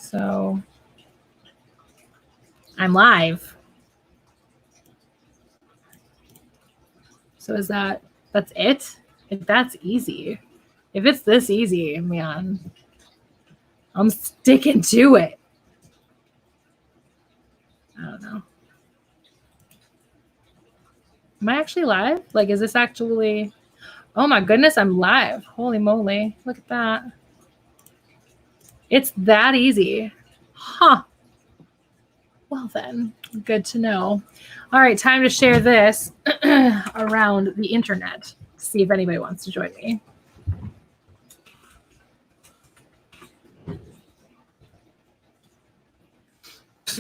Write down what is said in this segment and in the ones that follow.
So I'm live. So is that's it? If that's easy. If it's this easy, man, I'm sticking to it. I don't know. Am I actually live? Like, is this actually... Oh my goodness, I'm live. Holy moly. Look at that. It's that easy. Huh. Well then, good to know. All right, time to share this around the internet to see if anybody wants to join me.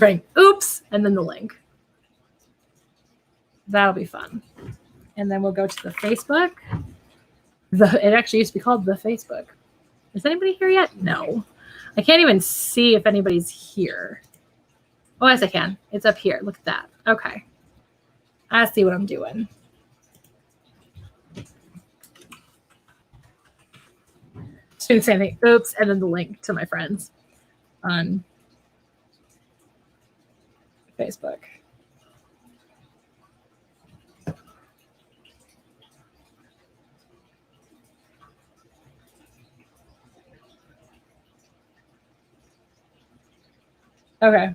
Right. Oops, and then the link. That'll be fun. And then we'll go to the Facebook. It actually used to be called the Facebook. Is anybody here yet? No. I can't even see if anybody's here. Oh, yes, I can. It's up here. Look at that. Okay. I see what I'm doing. Just doing the same thing. Oops, and then the link to my friends on Facebook. Okay.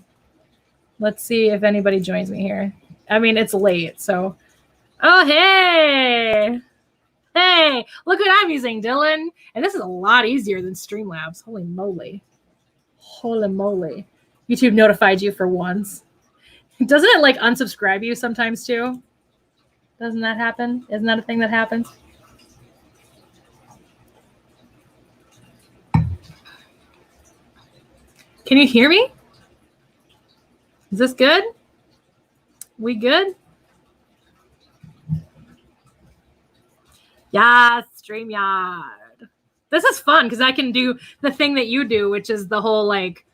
Let's see if anybody joins me here. I mean, it's late, so. Oh, hey. Hey, look what I'm using, Dylan. And this is a lot easier than Streamlabs. Holy moly. Holy moly. YouTube notified you for once. Doesn't it like unsubscribe you sometimes too? Doesn't that happen? Isn't that a thing that happens? Can you hear me? Is this good? We good? Yes, StreamYard. This is fun because I can do the thing that you do, which is the whole like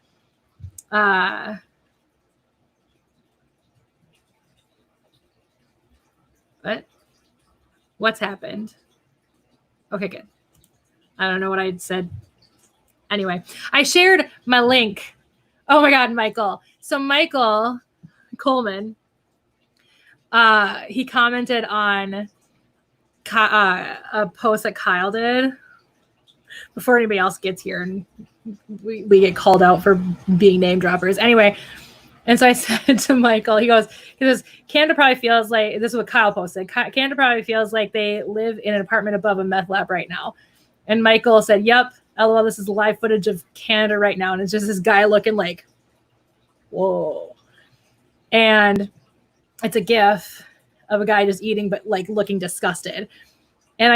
what's happened? Okay, good. I don't know what I said. Anyway, I shared my link. Oh my God, Michael. So Michael Coleman, he commented on a post that Kyle did before anybody else gets here and we get called out for being name droppers. Anyway, and so I said to Michael, he goes, Canada probably feels like, this is what Kyle posted, Canada probably feels like they live in an apartment above a meth lab right now. And Michael said, yep, LOL, this is live footage of Canada right now. And it's just this guy looking like, whoa. And it's a GIF of a guy just eating, but like looking disgusted. And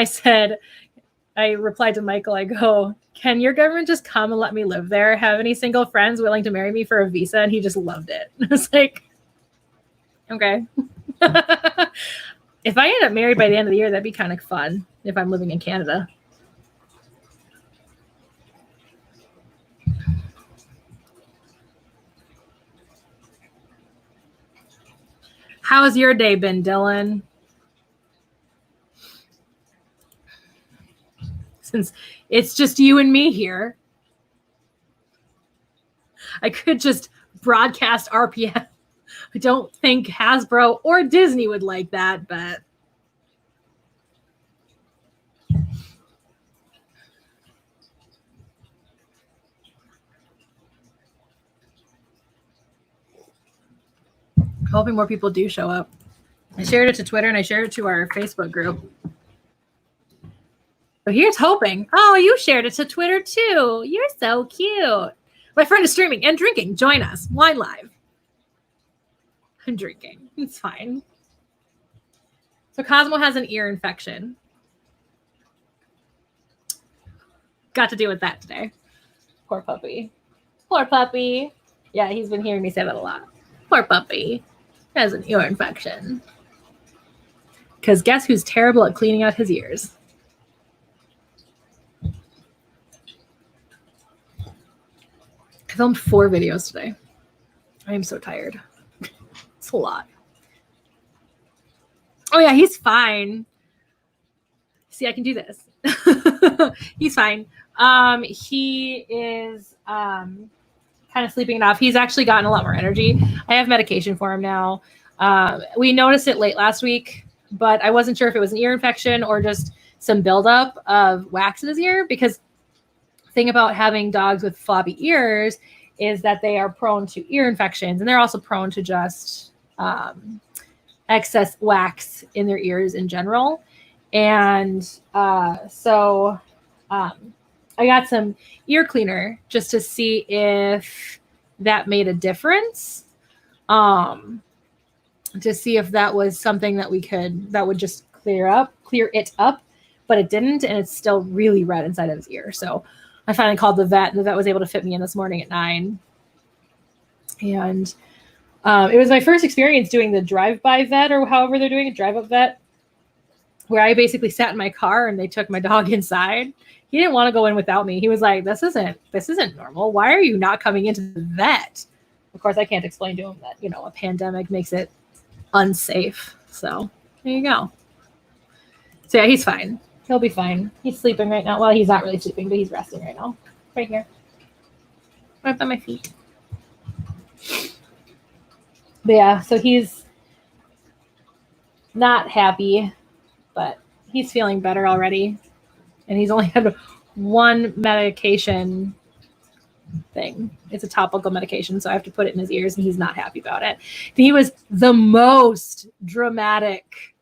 I replied to Michael, I go, can your government just come and let me live there? Have any single friends willing to marry me for a visa? And he just loved it. I was like, okay. If I end up married by the end of the year, that'd be kind of fun if I'm living in Canada. How's your day been, Dylan? Since it's just you and me here, I could just broadcast RPM. I don't think Hasbro or Disney would like that, but hoping more people do show up. I shared it to Twitter and I shared it to our Facebook group. So here's hoping. Oh, you shared it to Twitter too. You're so cute. My friend is streaming and drinking. Join us. Wine Live. I'm drinking. It's fine. So Cosmo has an ear infection. Got to deal with that today. Poor puppy. Poor puppy. Yeah, he's been hearing me say that a lot. Poor puppy has an ear infection. Because guess who's terrible at cleaning out his ears? I filmed 4 videos today. I am so tired. It's a lot. Oh yeah, he's fine. See, I can do this. He's fine. He is kind of sleeping it off. He's actually gotten a lot more energy. I have medication for him now. We noticed it late last week, but I wasn't sure if it was an ear infection or just some buildup of wax in his ear, because the thing about having dogs with floppy ears is that they are prone to ear infections, and they're also prone to just excess wax in their ears in general. And so I got some ear cleaner just to see if that made a difference. To see if that was something that that would just clear it up, but it didn't. And it's still really red inside of his ear. So I finally called the vet, and the vet was able to fit me in this morning at 9. And it was my first experience doing the drive-by vet, or however they're doing it, drive-up vet, where I basically sat in my car and they took my dog inside. He didn't want to go in without me. He was like, this isn't normal. Why are you not coming into the vet? Of course, I can't explain to him that, a pandemic makes it unsafe. So there you go. So yeah, he's fine. He'll be fine. He's sleeping right now. Well, he's not really sleeping, but he's resting right now. Right here. Right by my feet. But yeah, so he's not happy, but he's feeling better already. And he's only had one medication thing. It's a topical medication, so I have to put it in his ears, and he's not happy about it. He was the most dramatic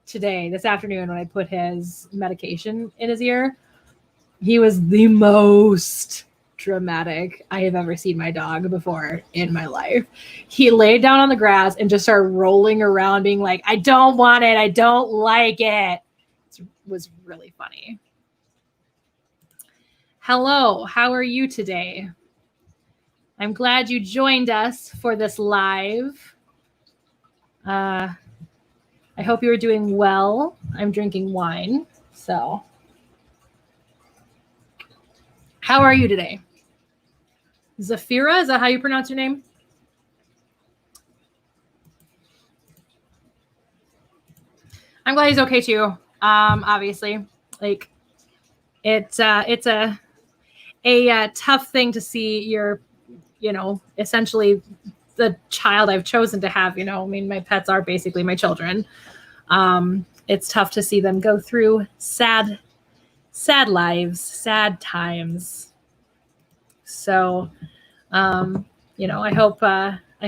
this afternoon, when I put his medication in his ear. He was the most dramatic I have ever seen my dog before in my life. He laid down on the grass and just started rolling around, being like, I don't want it. I don't like it. It was really funny. Hello, how are you today? I'm glad you joined us for this live. I hope you are doing well. I'm drinking wine, so. How are you today? Zafira, is that how you pronounce your name? I'm glad he's okay too. Obviously, like it's a tough thing to see your, essentially the child I've chosen to have, my pets are basically my children. It's tough to see them go through sad lives, sad times. So, I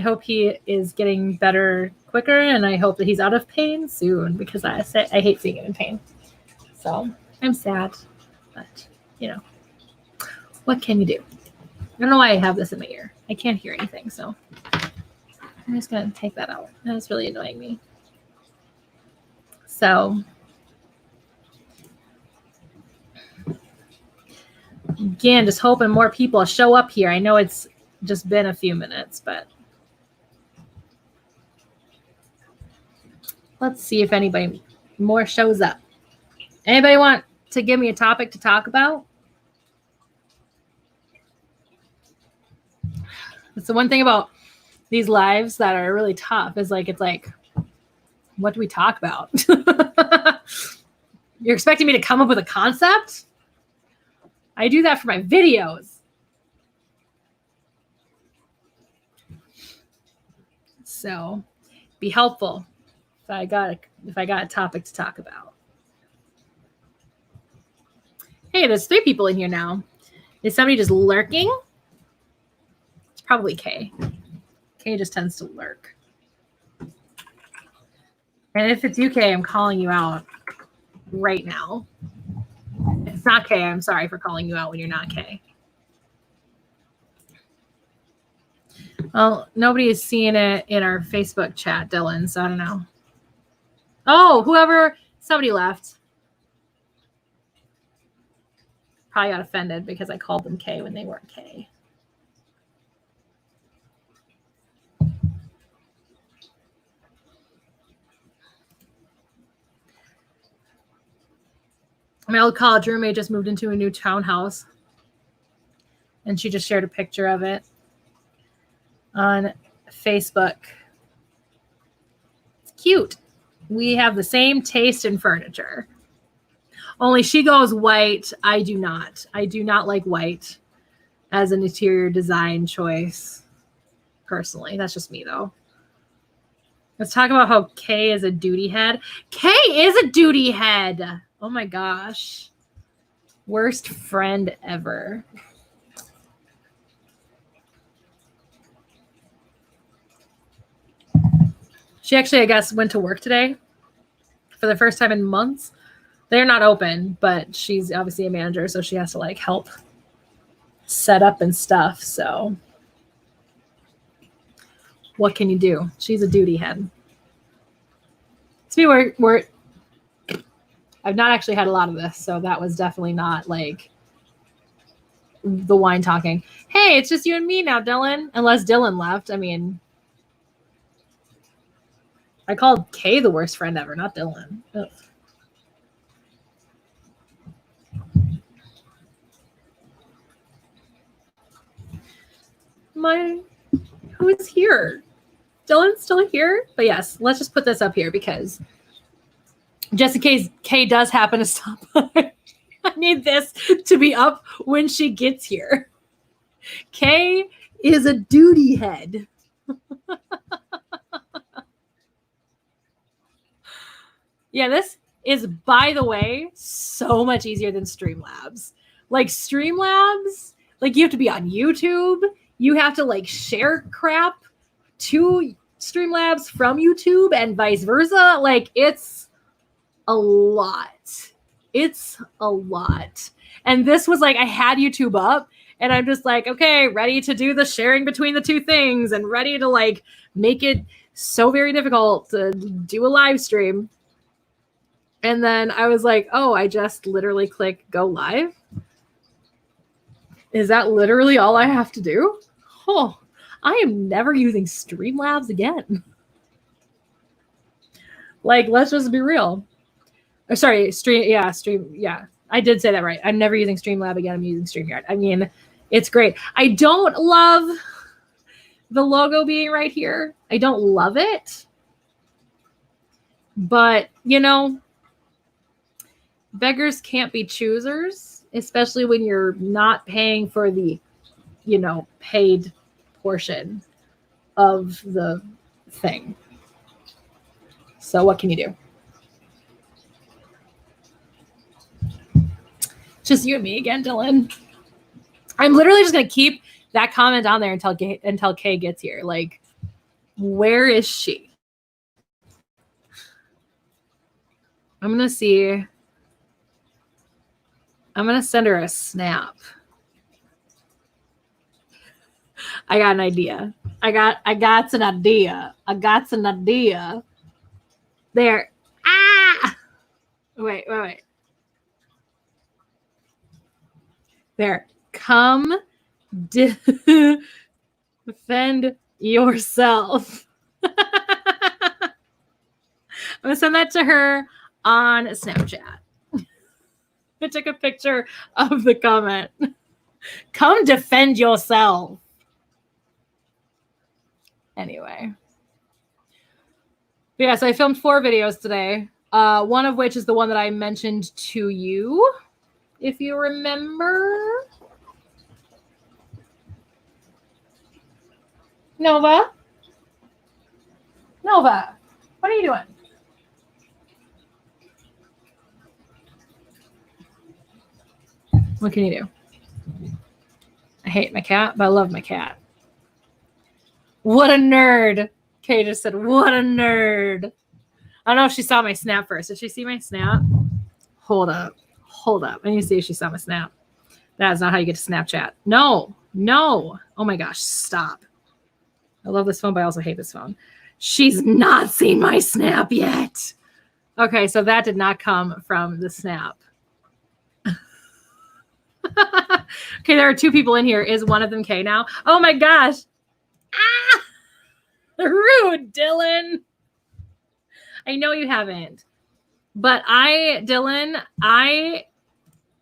hope he is getting better quicker, and I hope that he's out of pain soon, because I hate seeing him in pain. So I'm sad, but what can you do? I don't know why I have this in my ear. I can't hear anything, so I'm just gonna take that out. That's really annoying me. So again, just hoping more people show up here. I know it's just been a few minutes, but let's see if anybody more shows up. Anybody want to give me a topic to talk about? It's the one thing about these lives that are really tough is it's like, what do we talk about? You're expecting me to come up with a concept? I do that for my videos. So be helpful if I got a topic to talk about. Hey, there's 3 people in here now. Is somebody just lurking? It's probably Kay. Kay just tends to lurk. And if it's you, Kay, I'm calling you out right now. If it's not Kay, I'm sorry for calling you out when you're not Kay. Well, nobody is seeing it in our Facebook chat, Dylan, so I don't know. Oh, somebody left. Probably got offended because I called them Kay when they weren't Kay. My old college roommate just moved into a new townhouse, and she just shared a picture of it on Facebook. It's cute. We have the same taste in furniture. Only she goes white. I do not. I do not like white. as an interior design choice. Personally, that's just me though. Let's talk about how Kay is a duty head. Kay is a duty head. Oh my gosh. Worst friend ever. She actually, I guess, went to work today for the first time in months. They're not open, but she's obviously a manager, so she has to like help set up and stuff. So what can you do? She's a duty head. To me, we're I've not actually had a lot of this, so that was definitely not like the wine talking. Hey, it's just you and me now, Dylan. Unless Dylan left. I mean, I called Kay the worst friend ever, not Dylan. Ugh. Who's here? Dylan's still here? But yes, let's just put this up here because just in case Kay does happen to stop by, I need this to be up when she gets here. Kay is a duty head. Yeah, this is, by the way, so much easier than Streamlabs. Like Streamlabs, like you have to be on YouTube. You have to like share crap to Streamlabs from YouTube and vice versa. Like it's a lot. It's a lot. And this was like, I had YouTube up and I'm just like, okay, ready to do the sharing between the two things and ready to like make it so very difficult to do a live stream. And then I was like, oh, I just literally click go live. Is that literally all I have to do? Oh, I am never using Streamlabs again. Like, let's just be real. Or sorry, yeah. I did say that right. I'm never using Streamlab again. I'm using StreamYard. I mean, it's great. I don't love the logo being right here. I don't love it. But, you know, beggars can't be choosers, especially when you're not paying for the, you know, paid portion of the thing. So what can you do? Just you and me again, Dylan. I'm literally just going to keep that comment on there until Kay gets here. Like, where is she? I'm going to see. I'm going to send her a snap. I got an idea. I got an idea. I got an idea. There. Ah! Wait. There. Come defend yourself. I'm going to send that to her on Snapchat. I took a picture of the comment. Come defend yourself. Anyway. But yes, I filmed 4 videos today. One of which is the one that I mentioned to you, if you remember. Nova, what are you doing? What can you do? I hate my cat, but I love my cat. What a nerd. Kay just said, what a nerd. I don't know if she saw my snap first. Did she see my snap? Hold up. I need to see if she saw my snap. That is not how you get to Snapchat. No. Oh my gosh, stop. I love this phone, but I also hate this phone. She's not seen my snap yet. Okay, so that did not come from the snap. Okay, there are 2 people in here. Is one of them Kay now? Oh my gosh. Ah! Rude, Dylan. I know you haven't. But Dylan, I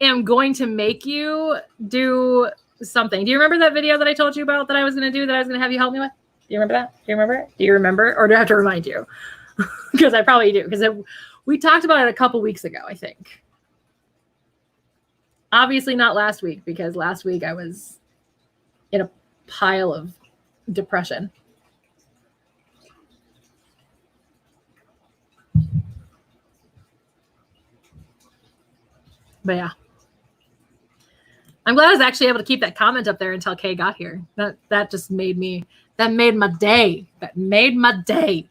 am going to make you do something. Do you remember that video that I told you about that I was going to do, that I was going to have you help me with? Do you remember that? Do you remember it? Do you remember? Or do I have to remind you? Because I probably do. Because we talked about it a couple weeks ago, I think. Obviously not last week, because last week I was in a pile of depression. But yeah. I'm glad I was actually able to keep that comment up there until Kay got here. That just made me, that made my day. That made my day.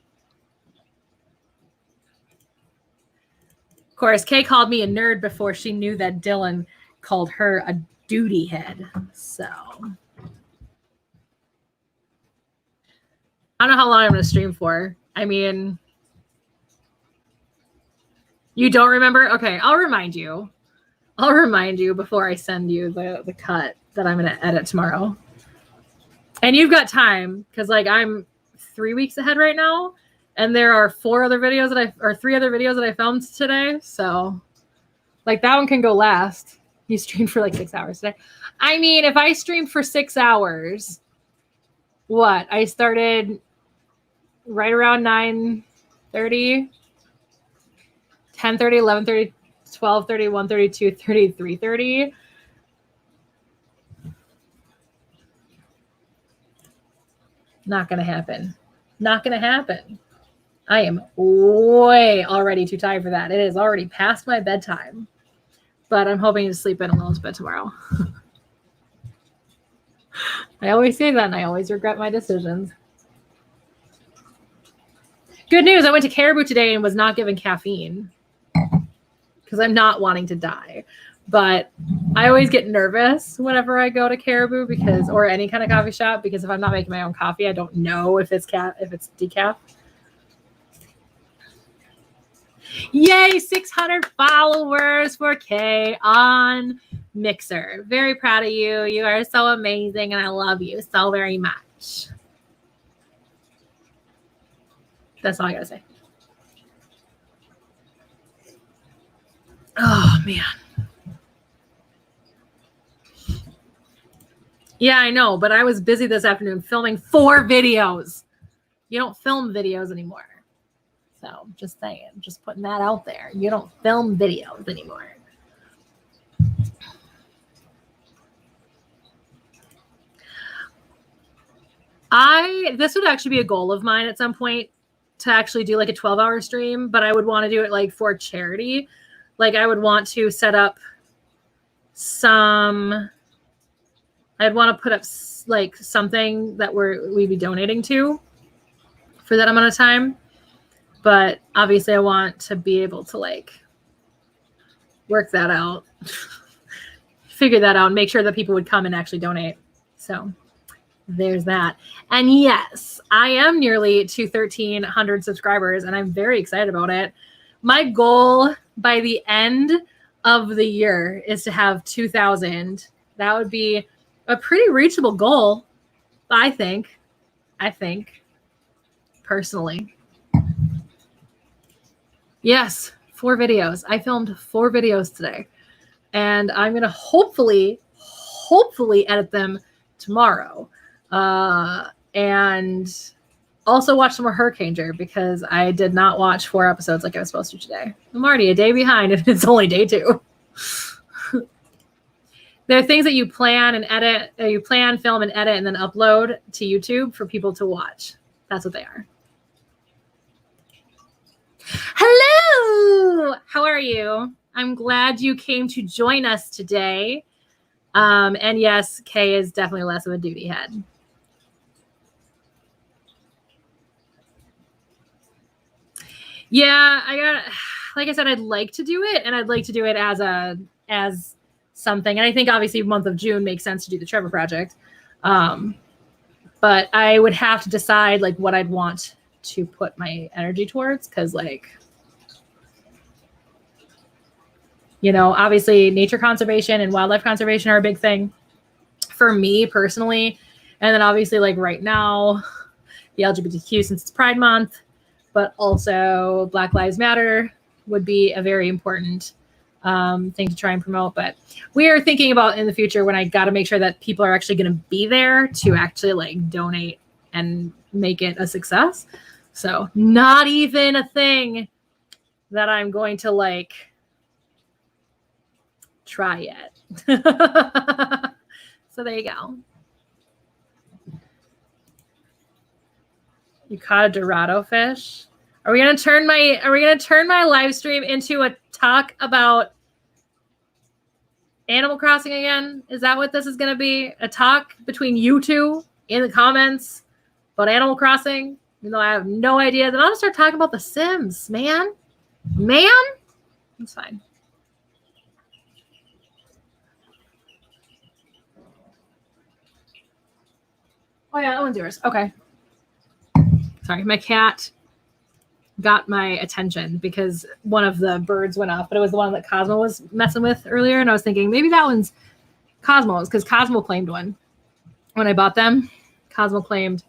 Of course, Kay called me a nerd before she knew that Dylan called her a doodie head. So I don't know how long I'm going to stream for. I mean, you don't remember? Okay, I'll remind you. I'll remind you before I send you the cut that I'm going to edit tomorrow. And you've got time because like I'm 3 weeks ahead right now. And there are 3 other videos that I filmed today. So like that one can go last. You streamed for like 6 hours today. I mean, if I streamed for 6 hours, what? I started right around 9:30, 10:30, 11:30, 12:30, 1:30, 2:30, 3:30. Not going to happen. Not going to happen. I am way already too tired for that. It is already past my bedtime. But I'm hoping to sleep in a little bit tomorrow. I always say that and I always regret my decisions. Good news, I went to Caribou today and was not given caffeine because I'm not wanting to die. But I always get nervous whenever I go to Caribou because, or any kind of coffee shop, because if I'm not making my own coffee, I don't know if it's decaf. Yay, 600 followers for Kay on Mixer. Very proud of you. You are so amazing and I love you so very much. That's all I gotta say. Oh, man. Yeah, I know, but I was busy this afternoon filming 4 videos. You don't film videos anymore. So just saying, just putting that out there. You don't film videos anymore. This would actually be a goal of mine at some point to actually do like a 12-hour stream, but I would want to do it like for charity. Like I would want to set up I'd want to put up like something that we'd be donating to for that amount of time. But obviously I want to be able to like work that out, figure that out, and make sure that people would come and actually donate. So there's that. And yes, I am nearly to 1,300 subscribers and I'm very excited about it. My goal by the end of the year is to have 2,000. That would be a pretty reachable goal, I think, personally. Yes, 4 videos. I filmed 4 videos today. And I'm going to hopefully edit them tomorrow. And also watch some more Hurricaneger because I did not watch 4 episodes like I was supposed to today. I'm already a day behind and it's only day 2. There are things that you plan and edit, you plan, film, and edit, and then upload to YouTube for people to watch. That's what they are. Hello! How are you? I'm glad you came to join us today. And yes, Kay is definitely less of a duty head. Yeah, like I said, I'd like to do it, and I'd like to do it as something. And I think obviously month of June makes sense to do the Trevor Project. But I would have to decide like what I'd want to put my energy towards, because like, you know, obviously nature conservation and wildlife conservation are a big thing for me personally. And then obviously like right now, the LGBTQ, since it's Pride Month, but also Black Lives Matter would be a very important thing to try and promote. But we are thinking about in the future when I got to make sure that people are actually going to be there to actually like donate and make it a success. So not even a thing that I'm going to like try yet. So there you go. You caught a Dorado fish. Are we gonna turn my live stream into a talk about Animal Crossing again? Is that what this is gonna be? A talk between you two in the comments about Animal Crossing? Even though I have no idea. Then I'll just start talking about The Sims, man. Man? It's fine. Oh yeah, that one's yours. Okay. Sorry, my cat got my attention because one of the birds went off, but it was the one that Cosmo was messing with earlier. And I was thinking maybe that one's Cosmo's because Cosmo claimed one. When I bought them, Cosmo claimed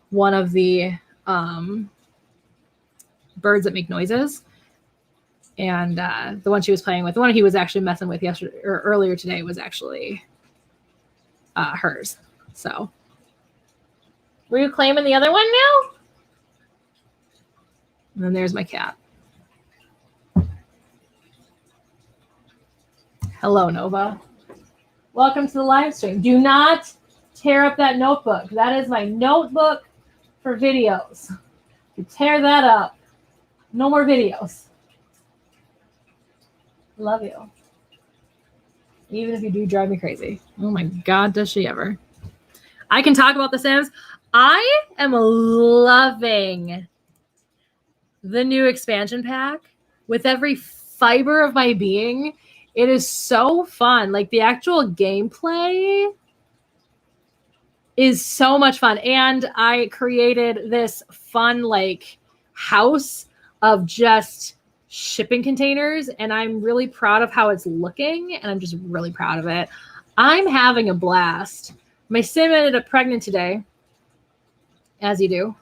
one of the birds that make noises. And the one she was playing with, the one he was actually messing with yesterday or earlier today was actually hers. So were you claiming the other one now? And then there's my cat. Hello, Nova. Welcome to the live stream. Do not tear up that notebook. That is my notebook for videos. You tear that up. No more videos. Love you. Even if you do drive me crazy. Oh my God, does she ever. I can talk about The Sims. I am loving the new expansion pack with every fiber of my being. It is so fun. Like the actual gameplay is so much fun. And I created this fun like house of just shipping containers. And I'm really proud of how it's looking. And I'm just really proud of it. I'm having a blast. My sim ended up pregnant today, as you do.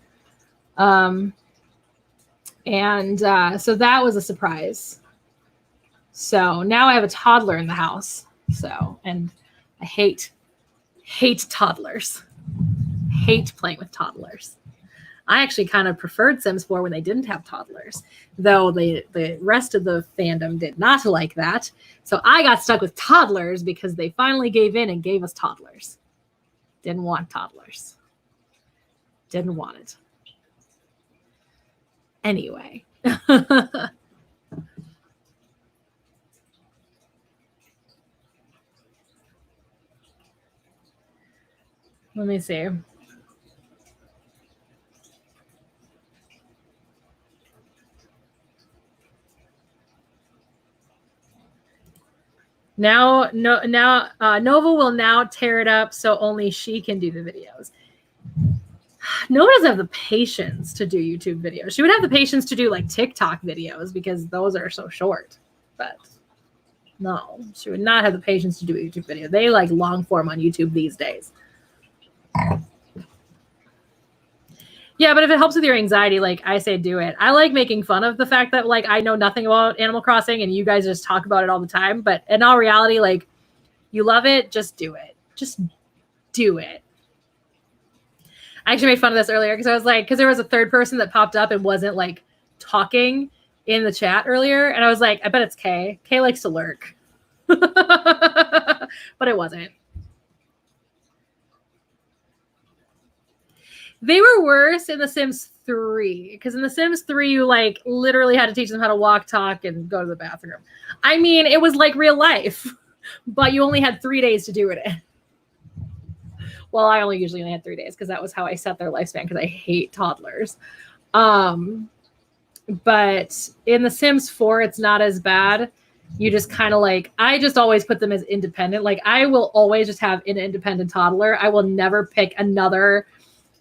So that was a surprise. So now I have a toddler in the house. So, and I hate toddlers. Hate playing with toddlers. I actually kind of preferred Sims 4 when they didn't have toddlers, though the rest of the fandom did not like that. So I got stuck with toddlers because they finally gave in and gave us toddlers. Didn't want toddlers. Didn't want it. Anyway. Let me see. Nova will now tear it up so only she can do the videos. Nova doesn't have the patience to do YouTube videos. She would have the patience to do like TikTok videos because those are so short. But no, she would not have the patience to do a YouTube video. They like long form on YouTube these days. Yeah, but if it helps with your anxiety, like I say, do it. I like making fun of the fact that like I know nothing about Animal Crossing and you guys just talk about it all the time. But in all reality, like you love it, just do it. Just do it. I actually made fun of this earlier because I was like, because there was a third person that popped up and wasn't like talking in the chat earlier. And I was like, I bet it's Kay. Kay likes to lurk. But it wasn't. They were worse in The Sims 3 because in The Sims 3, you like literally had to teach them how to walk, talk, and go to the bathroom. I mean, it was like real life, but you only had 3 days to do it in. Well, I usually only had 3 days because that was how I set their lifespan because I hate toddlers. But in The Sims 4, it's not as bad. You just kind of like, I just always put them as independent. Like I will always just have an independent toddler. I will never pick another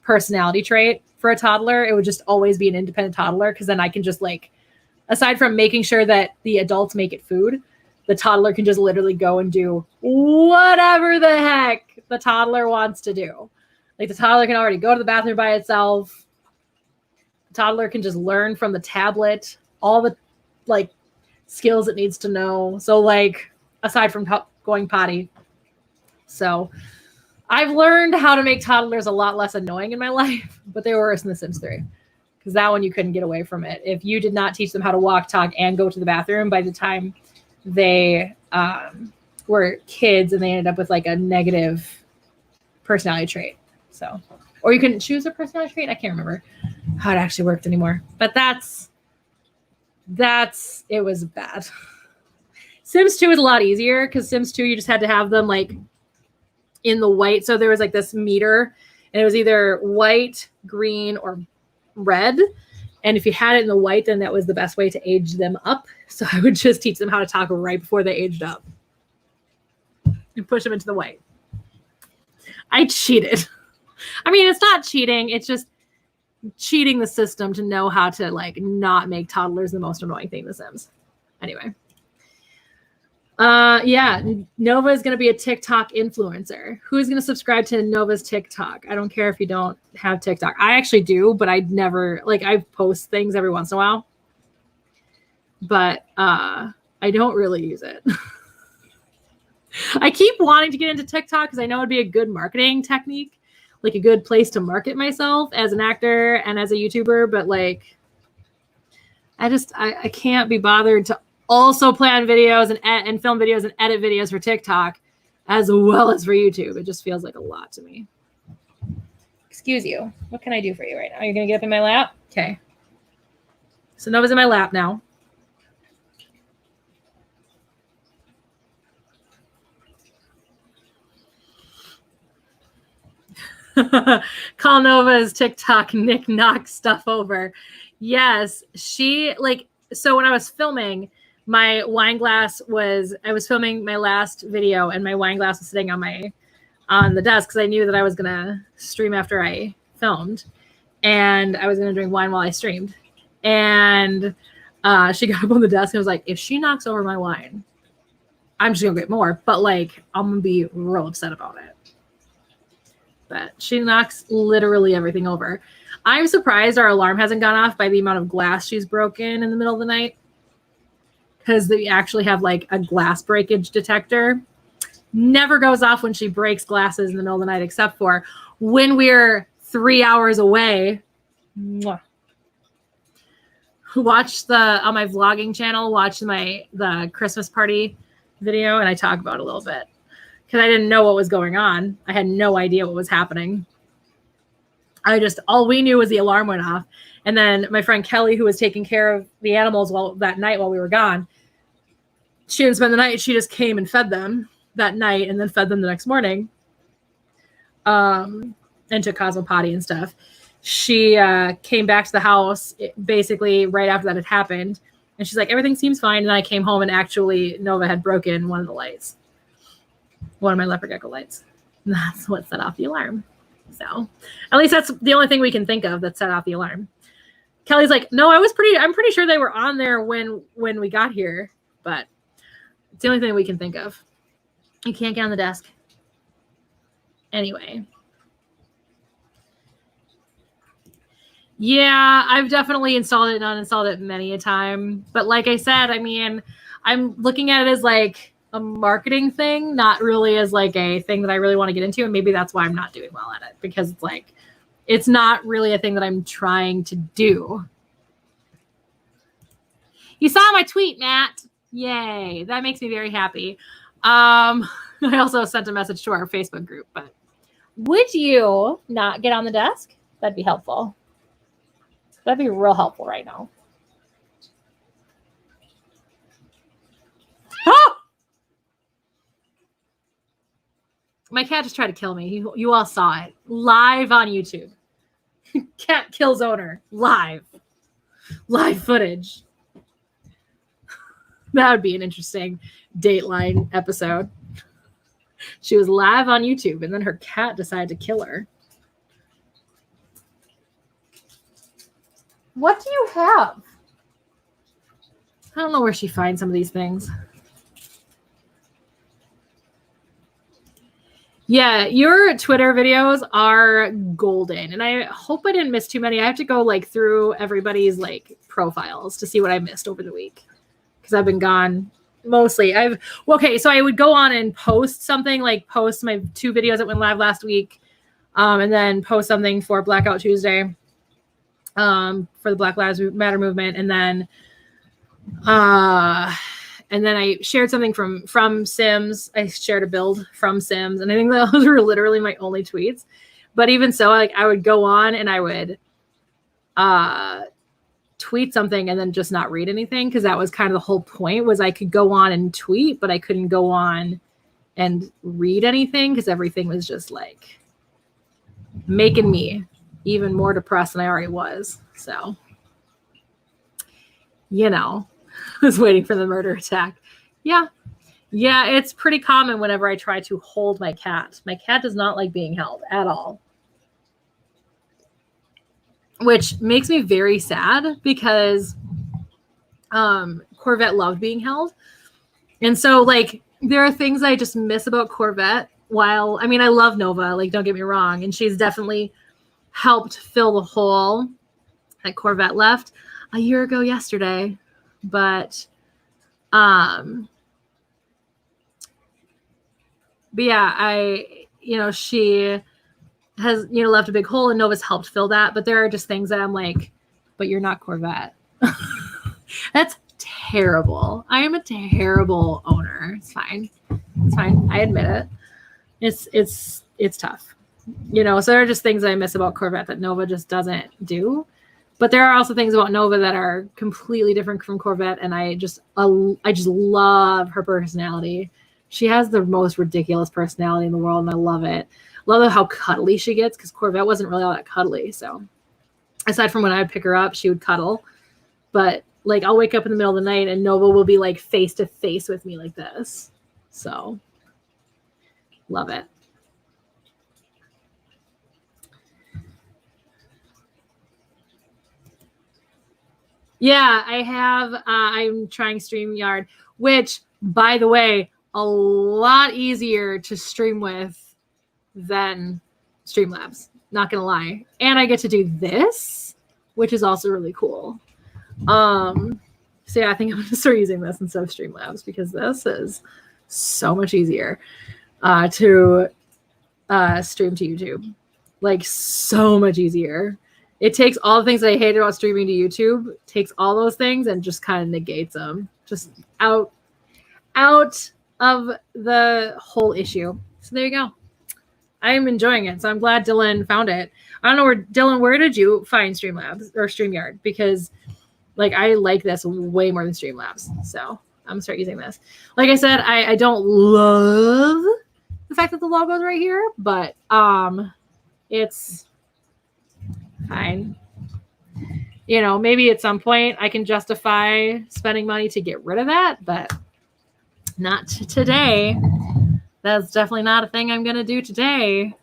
personality trait for a toddler. It would just always be an independent toddler because then I can just like, aside from making sure that the adults make it food, the toddler can just literally go and do whatever the heck the toddler wants to do. Like the toddler can already go to the bathroom by itself. The toddler can just learn from the tablet all the like skills it needs to know. So like aside from going potty. So I've learned how to make toddlers a lot less annoying in my life, but they were worse in The Sims 3 because that one you couldn't get away from it. If you did not teach them how to walk, talk, and go to the bathroom by the time they were kids and they ended up with like a negative personality trait. So or you can choose a personality trait. I can't remember how it actually worked anymore, but it was bad. Sims 2 is a lot easier because Sims 2, you just had to have them like in the white. So there was like this meter and it was either white, green, or red. And if you had it in the white, then that was the best way to age them up. So I would just teach them how to talk right before they aged up and push them into the white. I cheated. I mean, it's not cheating. It's just cheating the system to know how to like not make toddlers the most annoying thing in The Sims. Anyway. Yeah, Nova is going to be a TikTok influencer. Who's going to subscribe to Nova's TikTok? I don't care if you don't have TikTok. I actually do, but I'd never, like, I post things every once in a while, but I don't really use it. I keep wanting to get into TikTok because I know it'd be a good marketing technique, like a good place to market myself as an actor and as a YouTuber, but like, I can't be bothered to also plan videos and film videos and edit videos for TikTok as well as for YouTube. It just feels like a lot to me. Excuse you. What can I do for you right now? You're going to get up in my lap? Okay. So Nova's in my lap now. Call Nova's TikTok knick-knock stuff over. Yes, she like, so when I was filming, my wine glass I was filming my last video and my wine glass was sitting on the desk because I knew that I was going to stream after I filmed and I was going to drink wine while I streamed. And she got up on the desk and was like, if she knocks over my wine, I'm just going to get more. But like, I'm going to be real upset about it. But she knocks literally everything over. I'm surprised our alarm hasn't gone off by the amount of glass she's broken in the middle of the night. Because they actually have like a glass breakage detector. Never goes off when she breaks glasses in the middle of the night, except for when we're 3 hours away. Mwah. Watch on my vlogging channel, watch the Christmas party video, and I talk about it a little bit. Because I didn't know what was going on. I had no idea what was happening. All we knew was the alarm went off. And then my friend Kelly, who was taking care of the animals that night while we were gone, she didn't spend the night. She just came and fed them that night and then fed them the next morning. And took Cosmo potty and stuff. She came back to the house basically right after that had happened. And she's like, everything seems fine. And then I came home and actually Nova had broken one of the lights. One of my leopard gecko lights. And that's what set off the alarm. So at least that's the only thing we can think of that set off the alarm. Kelly's like, no, I'm pretty sure they were on there when we got here, but it's the only thing we can think of. You can't get on the desk. Anyway. Yeah, I've definitely installed it and uninstalled it many a time. But like I said, I mean, I'm looking at it as like a marketing thing, not really as like a thing that I really want to get into. And maybe that's why I'm not doing well at it, because it's like, it's not really a thing that I'm trying to do. You saw my tweet, Matt. Yay. That makes me very happy. I also sent a message to our Facebook group, but would you not get on the desk? That'd be helpful. That'd be real helpful right now. Oh! My cat just tried to kill me. You all saw it live on YouTube. Cat kills owner live footage. That would be an interesting Dateline episode. She was live on YouTube and then her cat decided to kill her. What do you have? I don't know where she finds some of these things. Yeah, your Twitter videos are golden. And I hope I didn't miss too many. I have to go like through everybody's like profiles to see what I missed over the week. Because I've been gone mostly. So I would go on and post something, like post my 2 videos that went live last week. And then post something for Blackout Tuesday. For the Black Lives Matter movement. And then I shared something from Sims. I shared a build from Sims. And I think those were literally my only tweets. But even so, like I would go on and I would tweet something and then just not read anything, because that was kind of the whole point, was I could go on and tweet, but I couldn't go on and read anything because everything was just like making me even more depressed than I already was. So, I was waiting for the murder attack. Yeah, it's pretty common whenever I try to hold my cat. My cat does not like being held at all, which makes me very sad because Corvette loved being held. And so, like, there are things I just miss about Corvette. While, I mean, I love Nova, like, don't get me wrong, and she's definitely helped fill the hole that Corvette left a year ago yesterday. But yeah, she has, left a big hole, and Nova's helped fill that. But there are just things that I'm like, but you're not Corvette. That's terrible. I am a terrible owner. It's fine. I admit it. It's tough. So there are just things I miss about Corvette that Nova just doesn't do. But there are also things about Nova that are completely different from Corvette, and I just love her personality. She has the most ridiculous personality in the world, and I love it. Love how cuddly she gets, because Corvette wasn't really all that cuddly. So aside from when I would pick her up, she would cuddle. But like, I'll wake up in the middle of the night and Nova will be like face to face with me like this. So love it. Yeah, I have. I'm trying StreamYard, which, by the way, a lot easier to stream with than Streamlabs. Not gonna lie. And I get to do this, which is also really cool. So yeah, I think I'm gonna start using this instead of Streamlabs, because this is so much easier to stream to YouTube. Like, so much easier. It takes all the things that I hated about streaming to YouTube, takes all those things and just kind of negates them. Just out of the whole issue. So there you go. I am enjoying it. So I'm glad Dylan found it. I don't know Dylan, where did you find Streamlabs or StreamYard? Because like, I like this way more than Streamlabs. So I'm gonna start using this. Like I said, I don't love the fact that the logo is right here, but it's fine. Maybe at some point I can justify spending money to get rid of that, but not today. That's definitely not a thing I'm going to do today.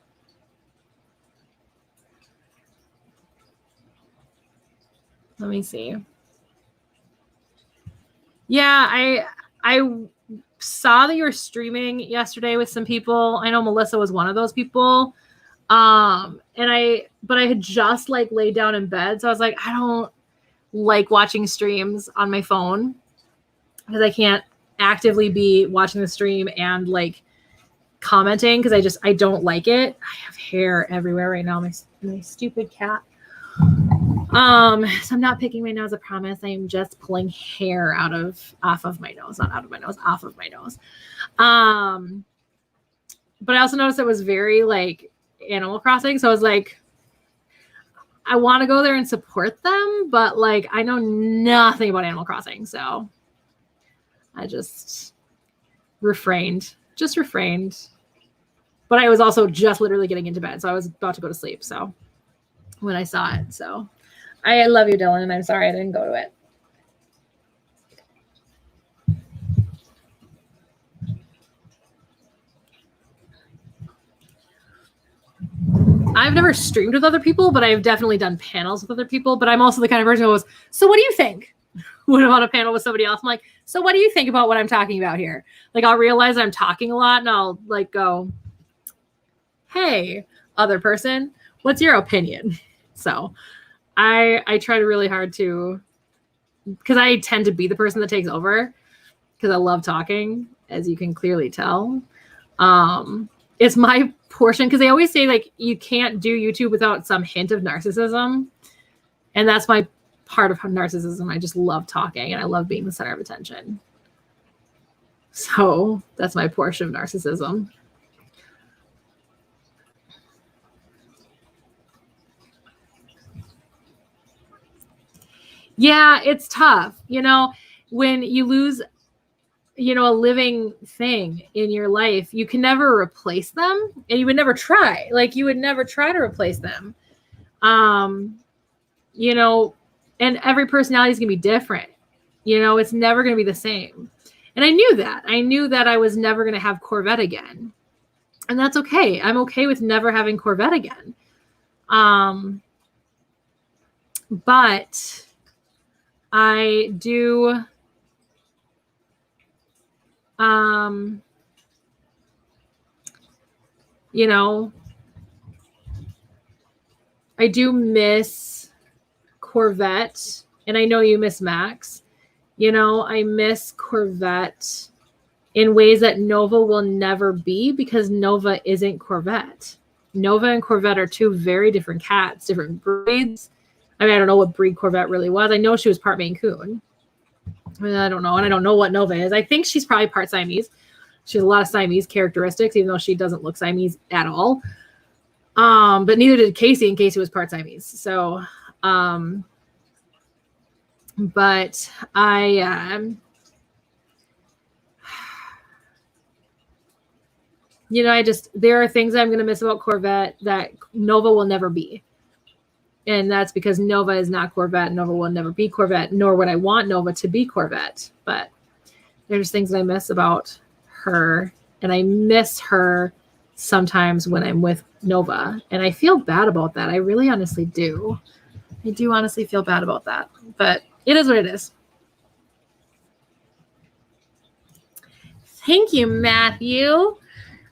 Let me see. Yeah, I saw that you were streaming yesterday with some people. I know Melissa was one of those people. But I had just like laid down in bed. So I was like, I don't like watching streams on my phone, because I can't actively be watching the stream and like commenting, because I don't like it. I have hair everywhere right now. My stupid cat. So I'm not picking my nose, I promise. I am just pulling hair off of my nose, not out of my nose, off of my nose. But I also noticed it was very like Animal Crossing. So I was like, I want to go there and support them, but like, I know nothing about Animal Crossing. So I just refrained. But I was also just literally getting into bed. So I was about to go to sleep. So when I saw it, so I love you, Dylan, and I'm sorry I didn't go to it. I've never streamed with other people, but I've definitely done panels with other people. But I'm also the kind of person who goes, so what do you think? When I'm on a panel with somebody else, I'm like, so what do you think about what I'm talking about here? Like, I'll realize I'm talking a lot and I'll like go, hey, other person, what's your opinion? So I try to really hard to, because I tend to be the person that takes over, because I love talking, as you can clearly tell. It's my portion, because they always say like you can't do YouTube without some hint of narcissism, and that's my part of narcissism. I just love talking and I love being the center of attention. So that's my portion of narcissism. Yeah, it's tough. When you lose, a living thing in your life, you can never replace them, and you would never try. Like, you would never try to replace them. And every personality is going to be different. It's never going to be the same. And I knew that. I was never going to have Corvette again. And that's okay. I'm okay with never having Corvette again. But I do, I do miss Corvette, and I know you miss Max. I miss Corvette in ways that Nova will never be, because Nova isn't Corvette. Nova and Corvette are two very different cats, different breeds. I mean, I don't know what breed Corvette really was. I know she was part Maine Coon. I don't know. And I don't know what Nova is. I think she's probably part Siamese. She has a lot of Siamese characteristics, even though she doesn't look Siamese at all. But neither did Casey, and Casey was part Siamese. So, but there are things I'm going to miss about Corvette that Nova will never be. And that's because Nova is not Corvette. Nova will never be Corvette, nor would I want Nova to be Corvette. But there's things that I miss about her, and I miss her sometimes when I'm with Nova. And I feel bad about that. I really honestly do. I do honestly feel bad about that. But it is what it is. Thank you, Matthew.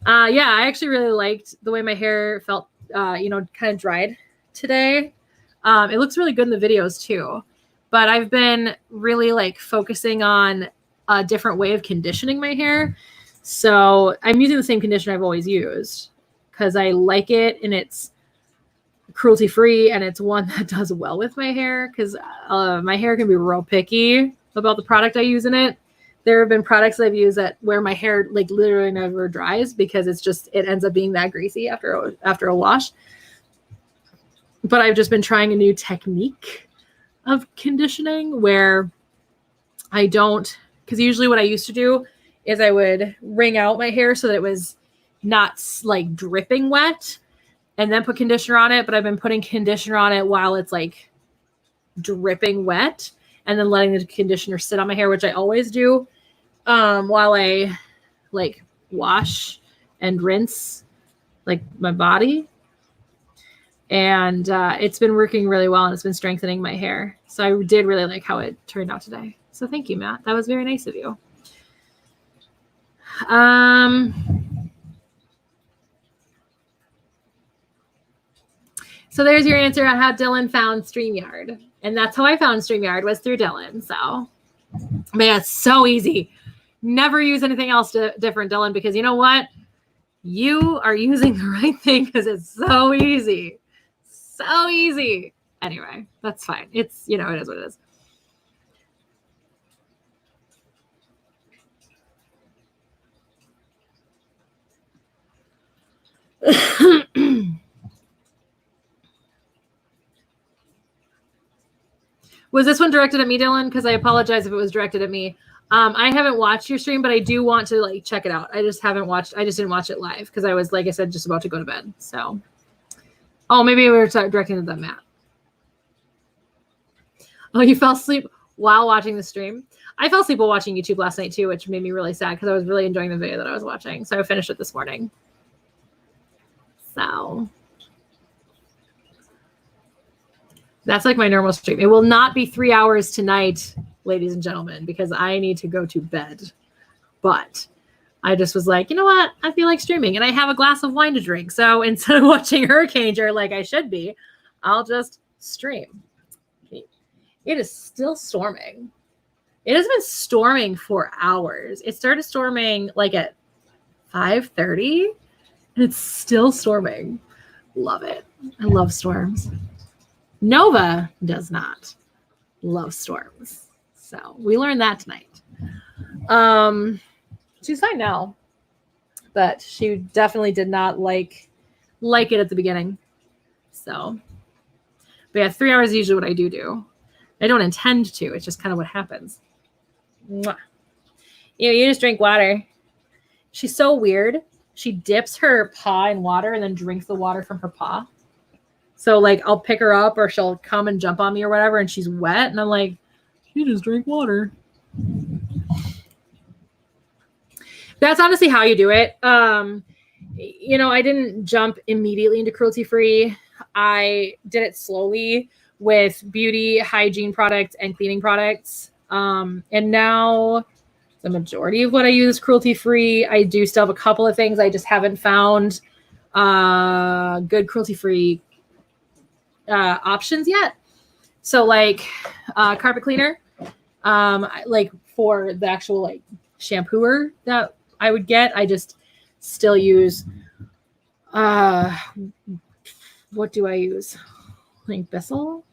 Yeah, I actually really liked the way my hair felt, kind of dried today. It looks really good in the videos too. But I've been really focusing on a different way of conditioning my hair. So I'm using the same conditioner I've always used because I like it, and it's cruelty free, and it's one that does well with my hair, because my hair can be real picky about the product I use in it. There have been products I've used where my hair literally never dries because it ends up being that greasy after a wash. But I've just been trying a new technique of conditioning where I don't, because usually what I used to do is I would wring out my hair so that it was not dripping wet, and then put conditioner on it. But I've been putting conditioner on it while it's dripping wet, and then letting the conditioner sit on my hair, which I always do, while I wash and rinse my body. And it's been working really well, and it's been strengthening my hair. So I did really like how it turned out today. So thank you, Matt. That was very nice of you. So there's your answer on how Dylan found StreamYard. And that's how I found StreamYard, was through Dylan. So, man, it's so easy. Never use anything else different, Dylan, because you know what? You are using the right thing, because it's so easy. So easy. Anyway, that's fine. It's, it is what it is. Was this one directed at me, Dylan? Because I apologize if it was directed at me. I haven't watched your stream, but I do want to check it out. I just didn't watch it live because I was, like I said, just about to go to bed. So, maybe we were directing it at Matt. Oh, you fell asleep while watching the stream? I fell asleep while watching YouTube last night too, which made me really sad because I was really enjoying the video that I was watching. So I finished it this morning. So that's my normal stream. It will not be 3 hours tonight, ladies and gentlemen, because I need to go to bed. But I just was like, you know what? I feel like streaming, and I have a glass of wine to drink. So instead of watching Hurricaneer like I should be, I'll just stream. It is still storming. It has been storming for hours. It started storming at 5:30, and it's still storming. Love it. I love storms. Nova does not love storms. So we learned that tonight. She's fine now, but she definitely did not like it at the beginning. So, but yeah, 3 hours is usually what I do. I don't intend to. It's just kind of what happens. Mwah. You just drink water. She's so weird. She dips her paw in water and then drinks the water from her paw. So like I'll pick her up or she'll come and jump on me or whatever and she's wet and I'm like, you just drink water. That's honestly how you do it. You know, I didn't jump immediately into cruelty free. I did it slowly with beauty, hygiene products, and cleaning products. And now the majority of what I use cruelty free. I do still have a couple of things I just haven't found good cruelty free options yet. So like carpet cleaner, like for the actual like shampooer that I would get, I just still use what do I use? Like Bissell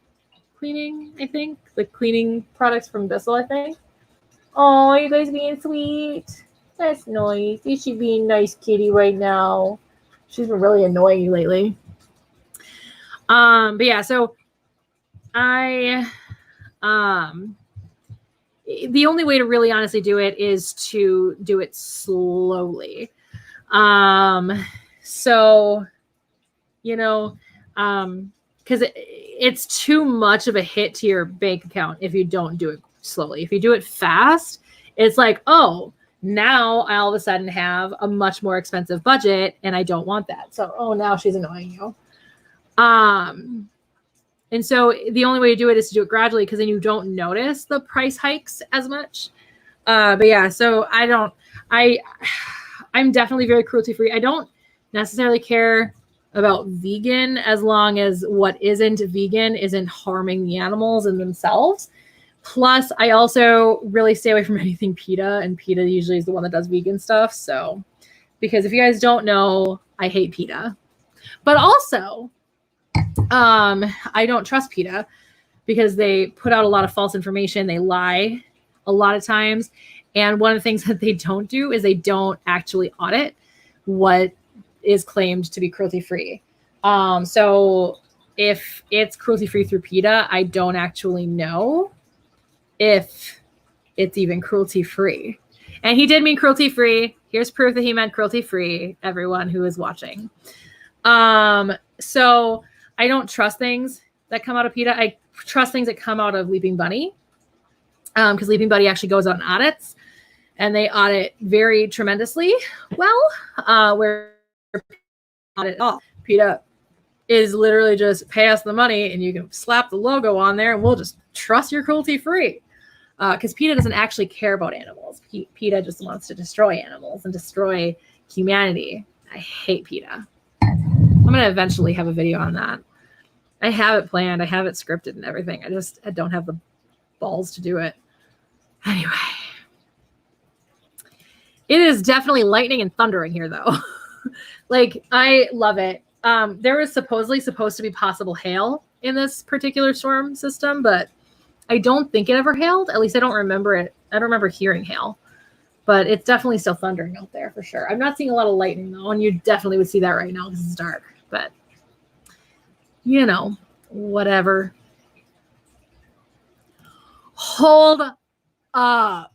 cleaning, I think. The cleaning products from Bissell, I think. Oh, you guys being sweet. That's nice. You should be a nice kitty right now. She's been really annoying you lately. But yeah, so I the only way to really honestly do it is to do it slowly. So, you know, because it's too much of a hit to your bank account if you don't do it slowly. If you do it fast, it's like, oh, now I all of a sudden have a much more expensive budget and I don't want that. So, oh, now she's annoying you. And so the only way to do it is to do it gradually because then you don't notice the price hikes as much. But yeah, so I'm definitely very cruelty free. I don't necessarily care about vegan as long as what isn't vegan isn't harming the animals and themselves. Plus, I also really stay away from anything PETA, and PETA usually is the one that does vegan stuff. So, because if you guys don't know, I hate PETA. But also, I don't trust PETA because they put out a lot of false information. They lie a lot of times. And one of the things that they don't do is they don't actually audit what is claimed to be cruelty free. So if it's cruelty free through PETA, I don't actually know if it's even cruelty free. And he did mean cruelty free. Here's proof that he meant cruelty free, everyone who is watching. So I don't trust things that come out of PETA. I trust things that come out of Leaping Bunny. Because Leaping Bunny actually goes out and audits. And they audit very tremendously well. Where audit all. PETA is literally just pay us the money and you can slap the logo on there and we'll just trust you're cruelty free. Because PETA doesn't actually care about animals. PETA just wants to destroy animals and destroy humanity. I hate PETA. I'm going to eventually have a video on that. I have it planned. I have it scripted and everything. I don't have the balls to do it. Anyway. It is definitely lightning and thundering here, though. Like, I love it. There was supposedly supposed to be possible hail in this particular storm system, but I don't think it ever hailed. At least I don't remember it. I don't remember hearing hail. But it's definitely still thundering out there for sure. I'm not seeing a lot of lightning, though, and you definitely would see that right now because it's dark. But, you know, whatever. Hold up.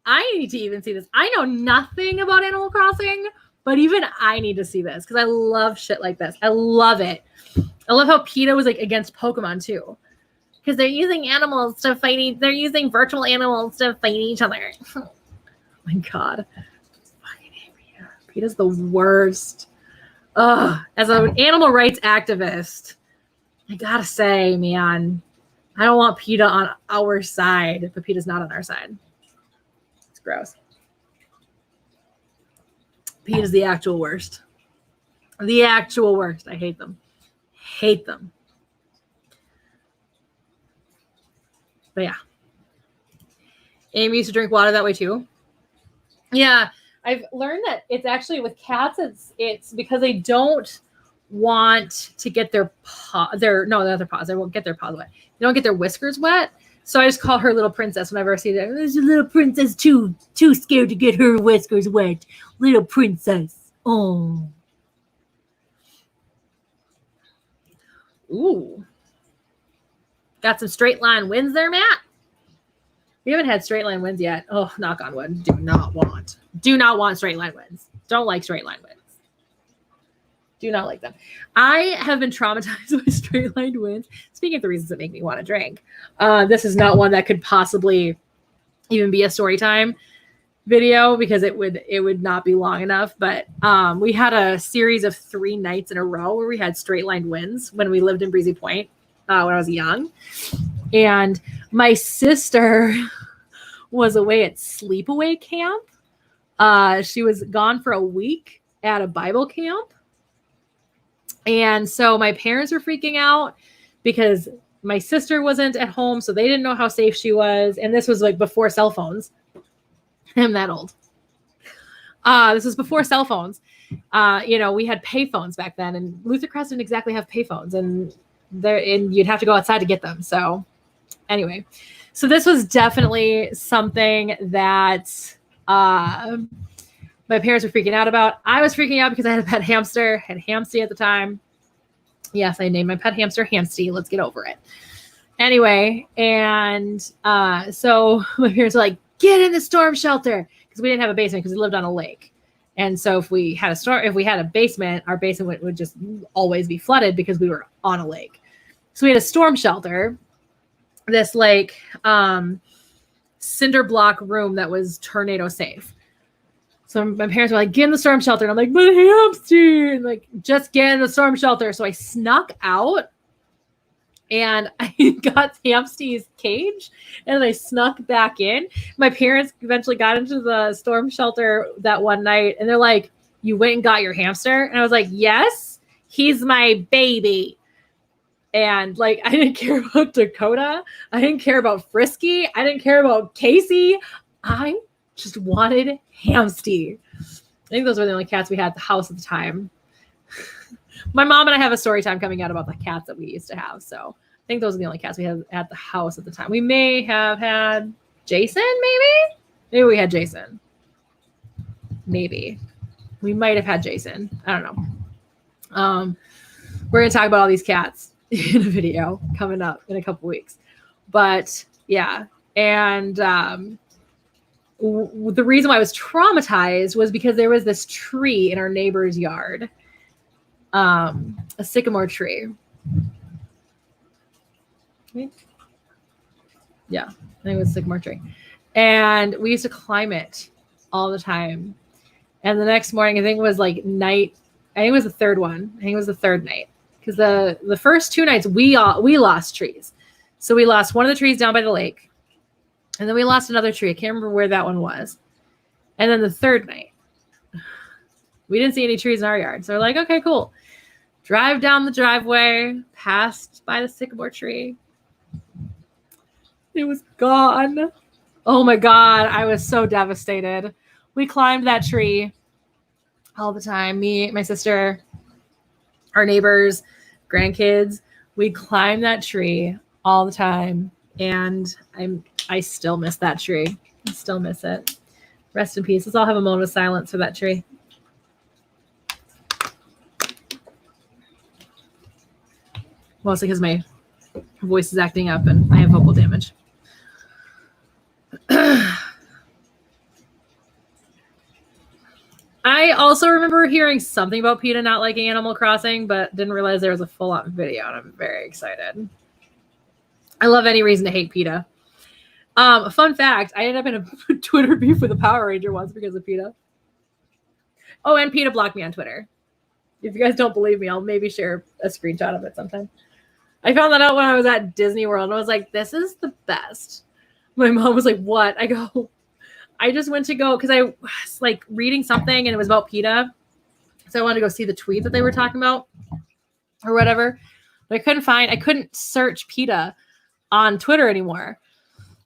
I need to even see this. I know nothing about Animal Crossing, but even I need to see this because I love shit like this. I love it. I love how PETA was like against Pokemon too. Because they're using animals to fight. They're using virtual animals to fight each other. Oh my God. Fucking hate PETA. PETA's the worst. Ugh. As an animal rights activist, I gotta say, man, I don't want PETA on our side, but PETA's not on our side. Gross. PETA's the actual worst. The actual worst. I hate them. Hate them. But yeah. Amy used to drink water that way too. Yeah. I've learned that it's actually with cats, it's because they don't want to get their paws. They won't get their paws wet. They don't get their whiskers wet. So I just call her Little Princess whenever I see that. There's a little princess too scared to get her whiskers wet. Little princess. Oh. Ooh. Got some straight line wins there, Matt? We haven't had straight line wins yet. Oh, knock on wood. Do not want straight line wins. Don't like straight line wins. Do not like them. I have been traumatized by straight line wins. Speaking of the reasons that make me want to drink, this is not one that could possibly even be a story time video because it would not be long enough. But we had a series of 3 nights in a row where we had straight line wins when we lived in Breezy Point when I was young. And my sister was away at sleepaway camp. She was gone for a week at a Bible camp. And so my parents were freaking out because my sister wasn't at home, so they didn't know how safe she was. And this was like before cell phones. I'm that old. This was before cell phones. We had payphones back then, and Luther Crest didn't exactly have payphones, and you'd have to go outside to get them. So anyway, so this was definitely something that my parents were freaking out about. I was freaking out because I had a pet hamster, had Hamsty at the time. Yes, I named my pet hamster Hamsty. Let's get over it. Anyway, and so my parents were like, get in the storm shelter, because we didn't have a basement because we lived on a lake. And so if we had a basement, our basement would just always be flooded because we were on a lake. So we had a storm shelter, this like cinder block room that was tornado safe. So my parents were like, get in the storm shelter. And I'm like, but hamster, and like, just get in the storm shelter. So I snuck out and I got Hamsty's cage and I snuck back in. My parents eventually got into the storm shelter that one night and they're like, you went and got your hamster? And I was like, yes, he's my baby. And like, I didn't care about Dakota. I didn't care about Frisky. I didn't care about Casey. I just wanted Hamsty. I think those were the only cats we had at the house at the time. My mom and I have a story time coming out about the cats that we used to have. So I think those are the only cats we had at the house at the time. We may have had Jason, maybe? Maybe we had Jason. Maybe. We might have had Jason. I don't know. We're going to talk about all these cats in a video coming up in a couple weeks. But yeah. And the reason why I was traumatized was because there was this tree in our neighbor's yard. A sycamore tree. Yeah, I think it was a sycamore tree. And we used to climb it all the time. And the next morning, I think it was like night. I think it was the third one. I think it was the third night. Because the first 2 nights, we lost trees. So we lost one of the trees down by the lake. And then we lost another tree. I can't remember where that one was. And then the third night, we didn't see any trees in our yard. So we're like, okay, cool. Drive down the driveway, passed by the sycamore tree. It was gone. Oh my God. I was so devastated. We climbed that tree all the time. Me, my sister, our neighbors, grandkids. We climbed that tree all the time. And I still miss that tree. I still miss it. Rest in peace. Let's all have a moment of silence for that tree. Mostly because my voice is acting up and I have vocal damage. I also remember hearing something about PETA not liking Animal Crossing, but didn't realize there was a full-on video, and I'm very excited. I love any reason to hate PETA. Fun fact, I ended up in a Twitter beef with a Power Ranger once because of PETA. Oh, and PETA blocked me on Twitter. If you guys don't believe me, I'll maybe share a screenshot of it sometime. I found that out when I was at Disney World, and I was like, this is the best. My mom was like, what? I go, I just went to go, because I was like reading something, and it was about PETA. So I wanted to go see the tweet that they were talking about or whatever. But I couldn't search PETA on Twitter anymore.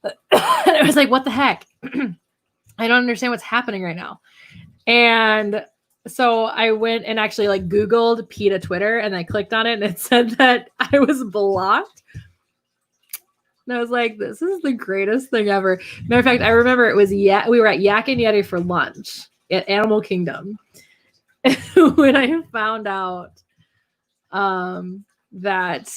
And I was like, what the heck? I don't understand what's happening right now. And so I went and actually like Googled PETA Twitter, and I clicked on it, and it said that I was blocked. And I was like, this is the greatest thing ever. Matter of fact, I remember it was we were at Yak and Yeti for lunch at Animal Kingdom. When I found out that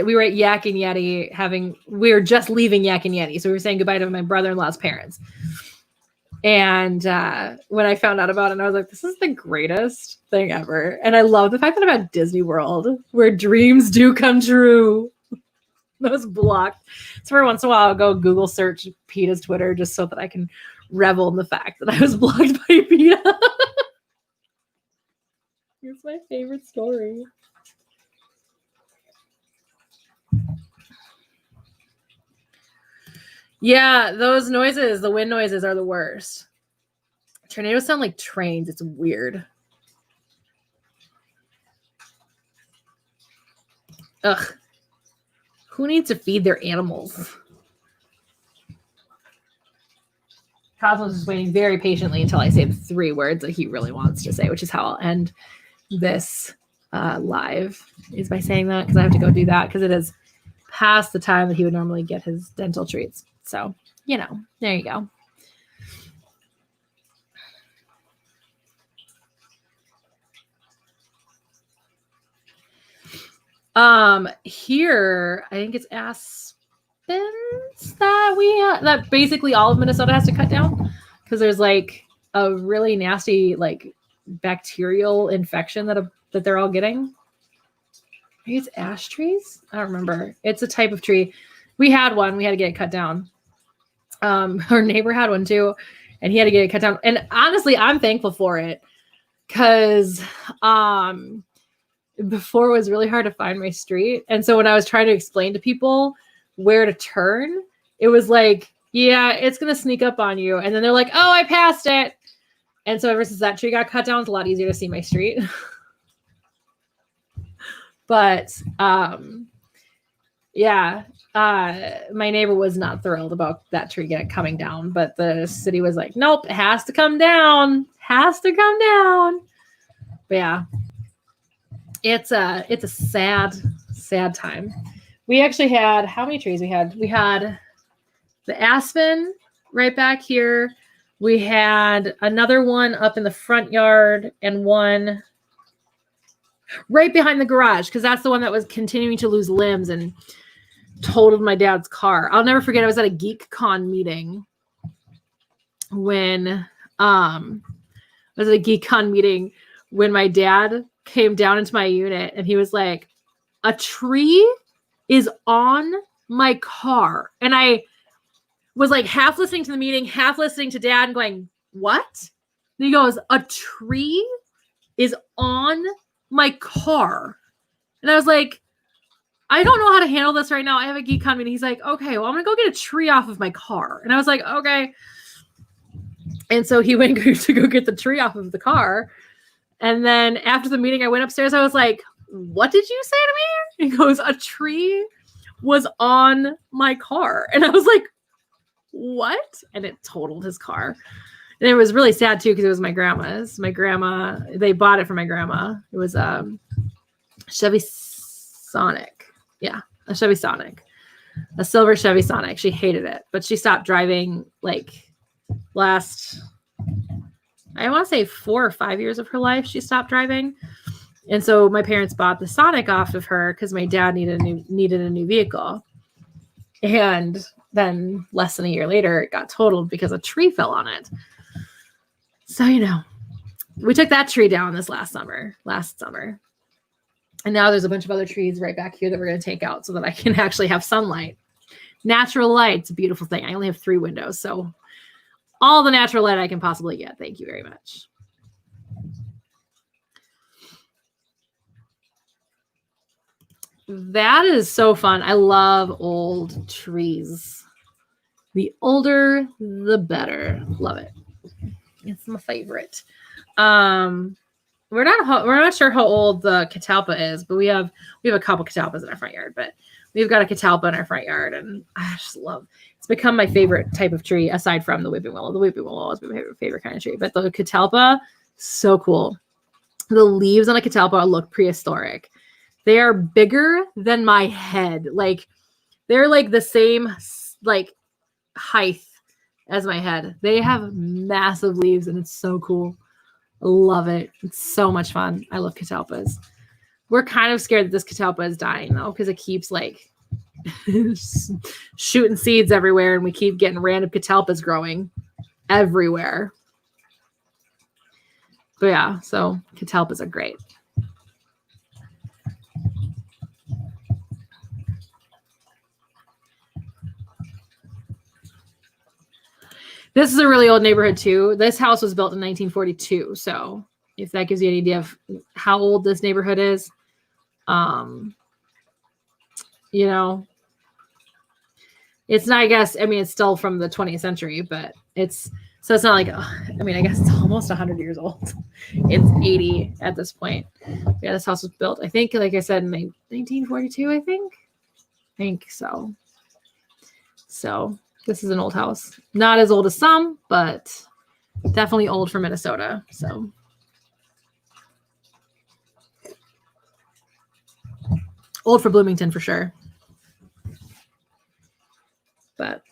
we were at Yak and Yeti we were just leaving Yak and Yeti. So we were saying goodbye to my brother-in-law's parents. And when I found out about it, I was like, this is the greatest thing ever. And I love the fact that I'm at Disney World where dreams do come true. That was blocked. So every once in a while, I'll go Google search PETA's Twitter just so that I can revel in the fact that I was blocked by PETA. It's my favorite story. Yeah, those noises, the wind noises are the worst. Tornadoes sound like trains. It's weird. Ugh. Who needs to feed their animals? Cosmos is waiting very patiently until I say the 3 words that he really wants to say, which is how I'll end this live, is by saying that, because I have to go do that because it is past the time that he would normally get his dental treats. So, there you go. Here, I think it's aspens that basically all of Minnesota has to cut down because there's like a really nasty like bacterial infection that they're all getting. Maybe it's ash trees. I don't remember. It's a type of tree. We had one. We had to get it cut down. Our neighbor had one too, and he had to get it cut down. And honestly, I'm thankful for it because before it was really hard to find my street. And so when I was trying to explain to people where to turn, it was like, yeah, it's going to sneak up on you. And then they're like, oh, I passed it. And so ever since that tree got cut down, it's a lot easier to see my street. But yeah, my neighbor was not thrilled about that tree coming down, but the city was like, nope, it has to come down. Has to come down. But yeah. It's a sad time. We actually had, how many trees we had? We had the aspen right back here. We had another one up in the front yard and one right behind the garage because that's the one that was continuing to lose limbs and totaled my dad's car. I'll never forget. I was at a GeekCon meeting when my dad came down into my unit and he was like, a tree is on my car. And I was like half listening to the meeting, half listening to dad and going, what? And he goes, a tree is on my car. And I was like, I don't know how to handle this right now. I have a GeekCon meeting. He's like, okay, well, I'm going to go get a tree off of my car. And I was like, okay. And so he went to go get the tree off of the car. And then after the meeting, I went upstairs. I was like, what did you say to me? He goes, a tree was on my car. And I was like, what? And it totaled his car. And it was really sad, too, because it was my grandma's. My grandma, they bought it for my grandma. It was Chevy Sonic. Yeah, a Chevy Sonic. A silver Chevy Sonic. She hated it. But she stopped driving, like, last... I want to say 4 or 5 years of her life, she stopped driving. And so my parents bought the Sonic off of her because my dad needed a new vehicle. And then less than a year later, it got totaled because a tree fell on it. So, we took that tree down last summer. And now there's a bunch of other trees right back here that we're going to take out so that I can actually have sunlight. Natural light. It's a beautiful thing. I only have 3 windows, so all the natural light I can possibly get. Thank you very much. That is so fun. I love old trees. The older, the better. Love it. It's my favorite. We're not sure how old the catalpa is, but we have a couple catalpas in our front yard. But we've got a catalpa in our front yard, and I just love. It's become my favorite type of tree, aside from the weeping willow. The weeping willow always been my favorite kind of tree, but the catalpa, so cool. The leaves on a catalpa look prehistoric. They are bigger than my head. Like they're like the same like height as my head. They have massive leaves, and it's so cool. Love it. It's so much fun. I love catalpas. We're kind of scared that this catalpa is dying though, because it keeps like shooting seeds everywhere, and we keep getting random catalpas growing everywhere. But yeah, so catalpas are great. This is a really old neighborhood too. This house was built in 1942. So if that gives you an idea of how old this neighborhood is, you know, it's not, I guess, I mean, it's still from the 20th century, but it's not like, I mean, I guess it's almost 100 years old. It's 80 at this point. Yeah, this house was built, I think, like I said, in 1942, I think so. So this is an old house. Not as old as some, but definitely old for Minnesota. So old for Bloomington for sure. But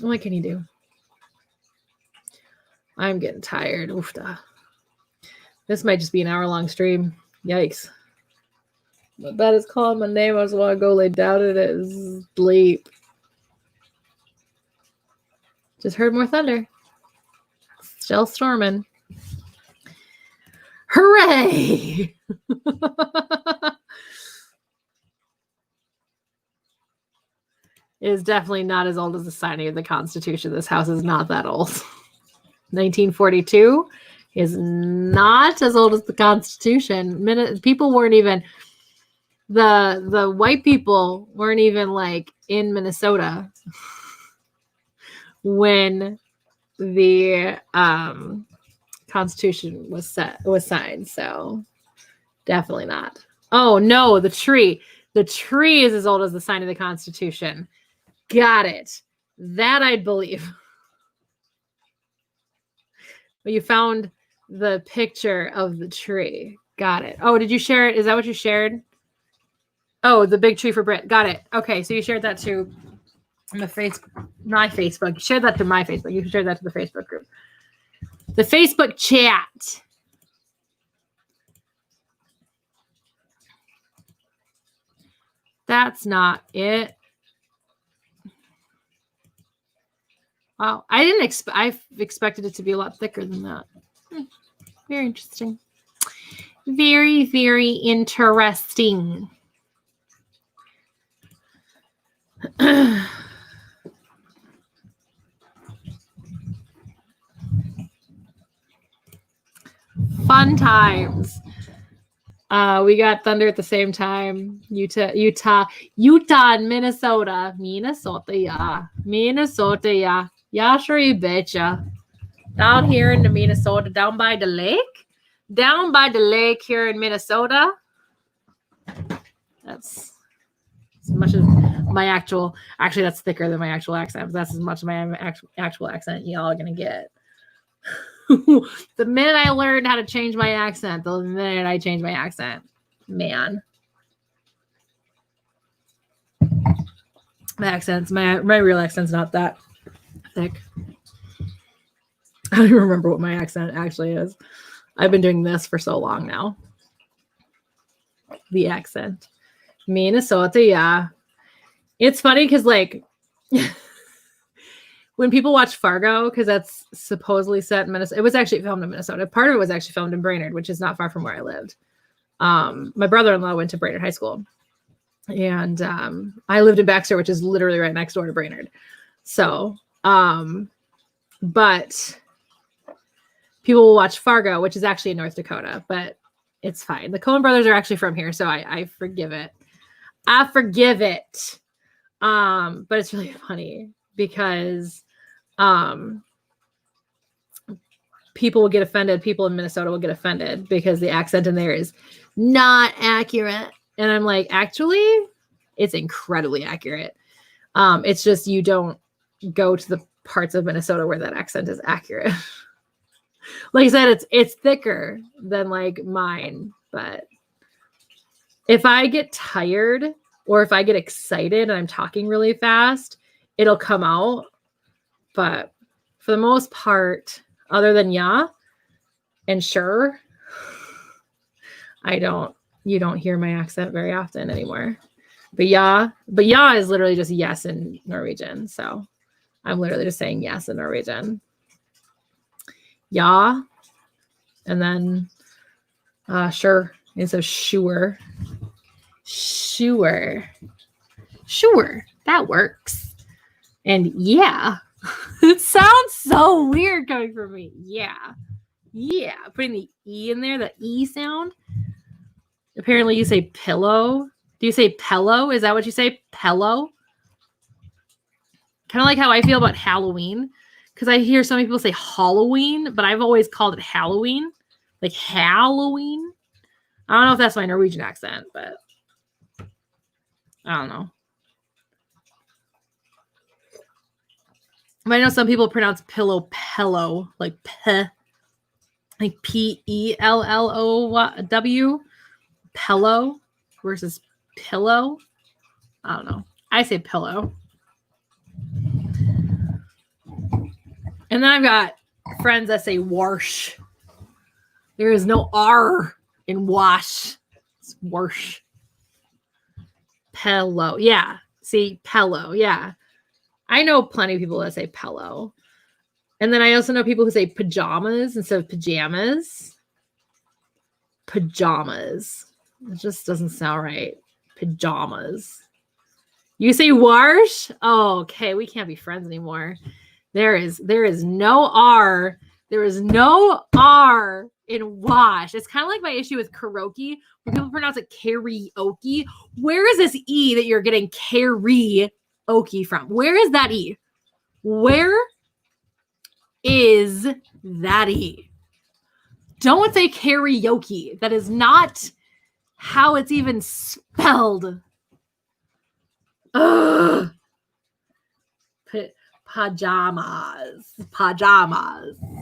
what can you do? I'm getting tired. Oofda. This might just be an hour-long stream. Yikes. My bed is calling my name. I just want to go lay down in it. Sleep. Just heard more thunder. Still storming. Hooray! It is definitely not as old as the signing of the Constitution. This house is not that old. 1942 is not as old as the Constitution. People weren't even, the white people weren't even like in Minnesota when the Constitution was signed. So definitely not. Oh no, the tree. The tree is as old as the sign of the Constitution. Got it. That I'd believe. But you found the picture of the tree. Got it. Oh, did you share it? Is that what you shared? Oh, the big tree for Brit. Got it. Okay, so you shared that to my Facebook. You shared that to my Facebook. You shared that to the Facebook group. The Facebook chat. That's not it. Wow, I expected it to be a lot thicker than that. Very interesting. Very, very interesting. Fun times. We got thunder at the same time. Utah, and Minnesota, yeah. Yeah, sure you betcha. Down here in the Minnesota, down by the lake here in Minnesota. That's as much as my actually that's thicker than my actual accent. That's as much as my actual accent y'all are gonna get. The minute I learned how to change my accent, the minute I changed my accent, man. My real accent's not that thick. I don't even remember what my accent actually is. I've been doing this for so long now. The accent. Minnesota, yeah. It's funny because, like, when people watch Fargo, because that's supposedly set in Minnesota, it was actually filmed in Minnesota. Part of it was actually filmed in Brainerd, which is not far from where I lived. My brother-in-law went to Brainerd High School. And I lived in Baxter, which is literally right next door to Brainerd. So, but people will watch Fargo, which is actually in North Dakota, but it's fine. The Coen brothers are actually from here, so I forgive it. I forgive it. But it's really funny because people will get offended. People in Minnesota will get offended because the accent in there is not accurate. And I'm like, actually, it's incredibly accurate. It's just you don't go to the parts of Minnesota where that accent is accurate. Like I said, it's thicker than like mine. But if I get tired or if I get excited and I'm talking really fast, it'll come out. But for the most part, other than yeah, And sure, you don't hear my accent very often anymore. But yeah is literally just yes in Norwegian. So I'm literally just saying yes in Norwegian. Ja. And then sure. And so sure. Sure. Sure. That works. And yeah. It sounds so weird coming from me. Yeah. Yeah. Putting the E in there, the E sound. Apparently you say pillow. Do you say pillow? Is that what you say? Pillow? Kind of like how I feel about Halloween. Because I hear some people say Halloween, but I've always called it Halloween. Like Halloween. I don't know if that's my Norwegian accent, but I don't know. But I know some people pronounce pillow pillow, like p, like Pellow, pillow versus pillow. I don't know. I say pillow. And then I've got friends that say wash. There is no R in wash. It's wash. Pillow. Yeah. See, pillow. Yeah. I know plenty of people that say pillow. And then I also know people who say pajamas instead of pajamas. Pajamas. It just doesn't sound right. Pajamas. You say wash? Oh, okay. We can't be friends anymore. There is no R. There is no R in wash. It's kind of like my issue with karaoke, when people pronounce it karaoke. Where is this E that you're getting karaoke from? Where is that E? Where is that E? Don't say karaoke. That is not how it's even spelled. Ugh. Pajamas.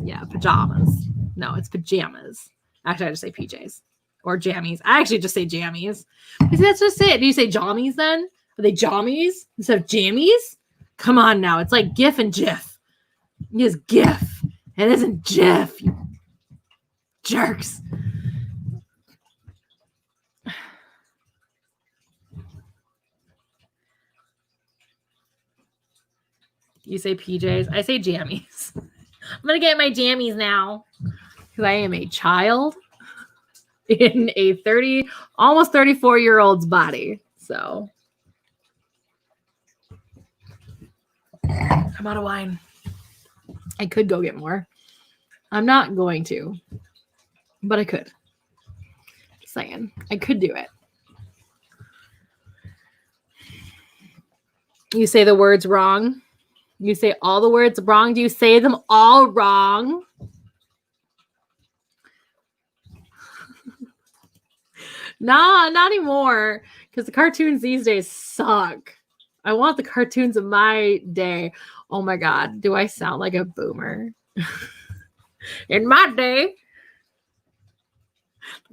Yeah, pajamas. No, it's pajamas. Actually, I just say PJs or jammies. I actually just say jammies. Because that's just it. Do you say jammies then? Are they jammies instead of jammies? Come on now. It's like GIF and JIF. It's GIF. It isn't JIF, you jerks. You say PJs. I say jammies. I'm going to get my jammies now because I am a child in a almost 34-year-old's body. So I'm out of wine. I could go get more. I'm not going to, but I could. Just saying. I could do it. You say the words wrong. You say all the words wrong. Do you say them all wrong? Nah, not anymore. Because the cartoons these days suck. I want the cartoons of my day. Oh my God. Do I sound like a boomer? In my day,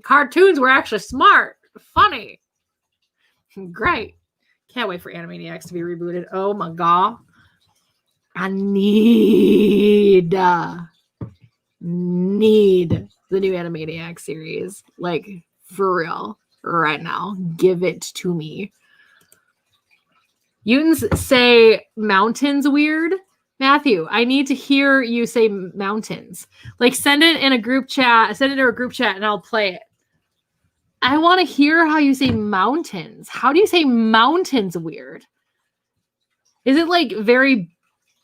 cartoons were actually smart, funny, great. Can't wait for Animaniacs to be rebooted. Oh my God. I need the new Animaniacs series. Like, for real. Right now. Give it to me. Yutins say mountains weird. Matthew, I need to hear you say mountains. Like, send it in a group chat. Send it to a group chat and I'll play it. I want to hear how you say mountains. How do you say mountains weird? Is it like very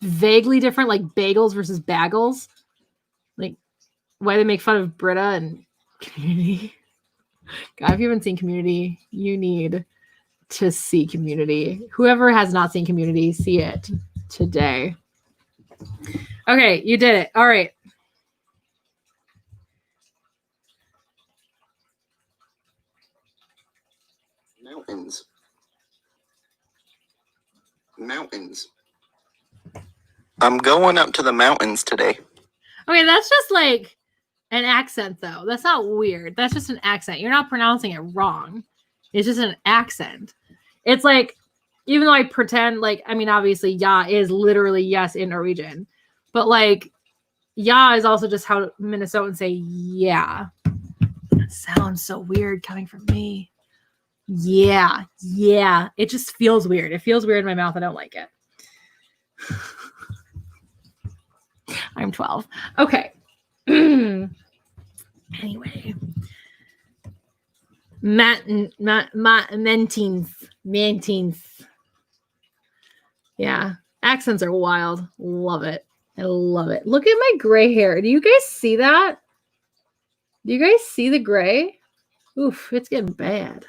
vaguely different, like bagels versus bagels? Like, why they make fun of Britta and Community? God, if you haven't seen Community, you need to see Community. Whoever has not seen Community, see it today. Okay, you did it. All right. Mountains. I'm going up to the mountains today. Okay, that's just like an accent, though. That's not weird. That's just an accent. You're not pronouncing it wrong. It's just an accent. It's like, even though I pretend, like, I mean, obviously, ja is literally yes in Norwegian. But, like, Yeah is also just how Minnesotans say yeah. That sounds so weird coming from me. Yeah. It just feels weird. It feels weird in my mouth. I don't like it. I'm 12. Okay. Anyway. Mantines. Yeah. Accents are wild. Love it. I love it. Look at my gray hair. Do you guys see that? Do you guys see the gray? Oof, it's getting bad. I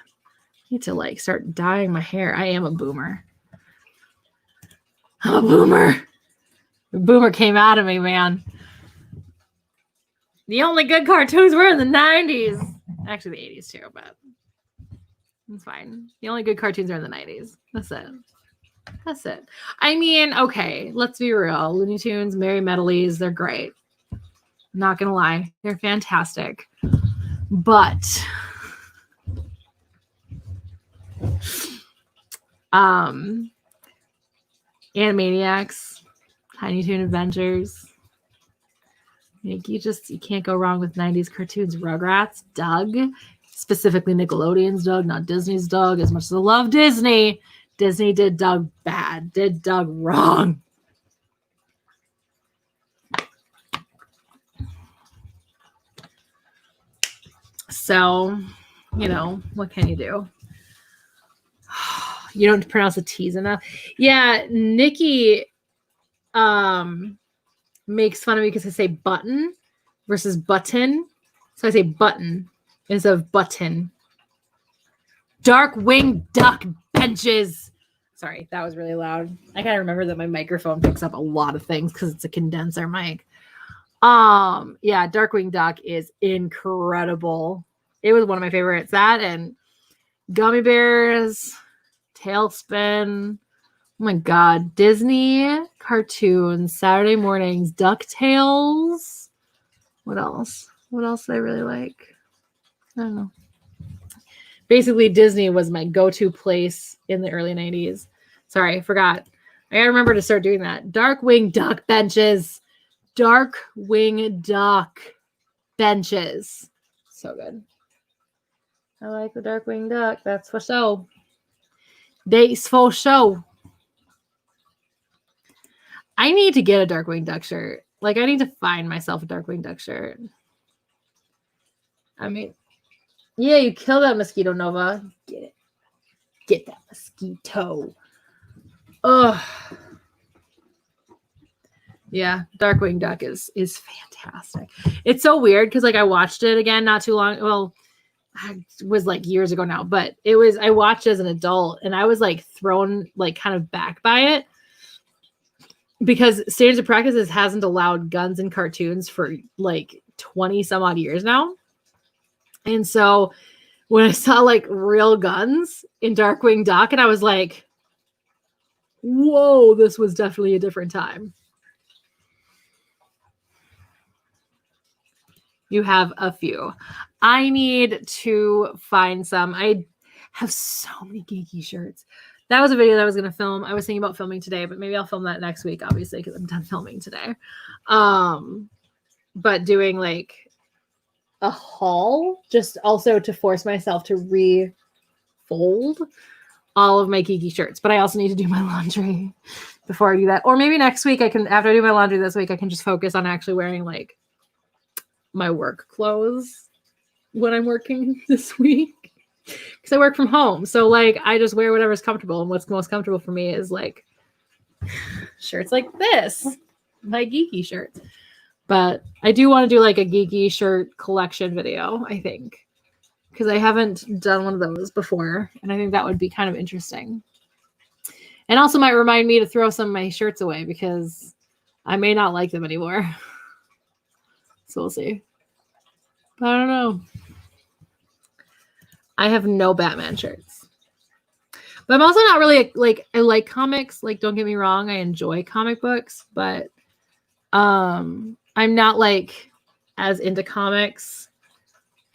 need to like start dyeing my hair. I am a boomer. I'm a boomer. The boomer came out of me, man. The only good cartoons were in the 90s. Actually, the 80s too, but it's fine. The only good cartoons are in the 90s. That's it. That's it. I mean, okay, let's be real. Looney Tunes, Merry Medleys, they're great. Not gonna lie, they're fantastic. But Animaniacs, Tiny Toon Adventures. You can't go wrong with 90s cartoons. Rugrats, Doug, specifically Nickelodeon's Doug, not Disney's Doug. As much as I love Disney, Disney did Doug bad, did Doug wrong. So, you know, what can you do? You don't pronounce the T's enough. Yeah, Nikki makes fun of me because I say button versus button. So I say button instead of button. Dark-winged duck benches. Sorry, that was really loud. I gotta remember that my microphone picks up a lot of things because it's a condenser mic. Yeah, Darkwing Duck is incredible. It was one of my favorites. That and Gummy Bears, Tailspin. Oh my God, Disney cartoons, Saturday mornings, DuckTales. What else? What else did I really like? I don't know. Basically, Disney was my go-to place in the early 90s. Sorry, I forgot. I gotta remember to start doing that. Darkwing Duck benches. Darkwing Duck benches. So good. I like the Darkwing Duck. That's for show. Dates for show. I need to get a Darkwing Duck shirt. Like, I need to find myself a Darkwing Duck shirt. I mean, yeah, you kill that mosquito, Nova. Get it. Get that mosquito. Ugh. Yeah, Darkwing Duck is fantastic. It's so weird because like I watched it again not too long. Well, it was like years ago now, but I watched as an adult and I was like thrown like kind of back by it because Standards of Practices hasn't allowed guns in cartoons for like 20 some odd years now. And so when I saw like real guns in Darkwing Duck and I was like, whoa, this was definitely a different time. You have a few. I need to find some. I have so many geeky shirts. That was a video that I was going to film. I was thinking about filming today, but maybe I'll film that next week, obviously, because I'm done filming today. But doing like a haul, just also to force myself to refold all of my geeky shirts. But I also need to do my laundry before I do that. Or maybe next week after I do my laundry this week, I can just focus on actually wearing like my work clothes when I'm working this week because I work from home. So like I just wear whatever's comfortable, and what's most comfortable for me is like shirts like this, my geeky shirt. But I do want to do like a geeky shirt collection video, I think, because I haven't done one of those before, and I think that would be kind of interesting. And also might remind me to throw some of my shirts away because I may not like them anymore. So we'll see. But I don't know. I have no Batman shirts. But I'm also not really like I like comics. Like, don't get me wrong, I enjoy comic books, but I'm not like as into comics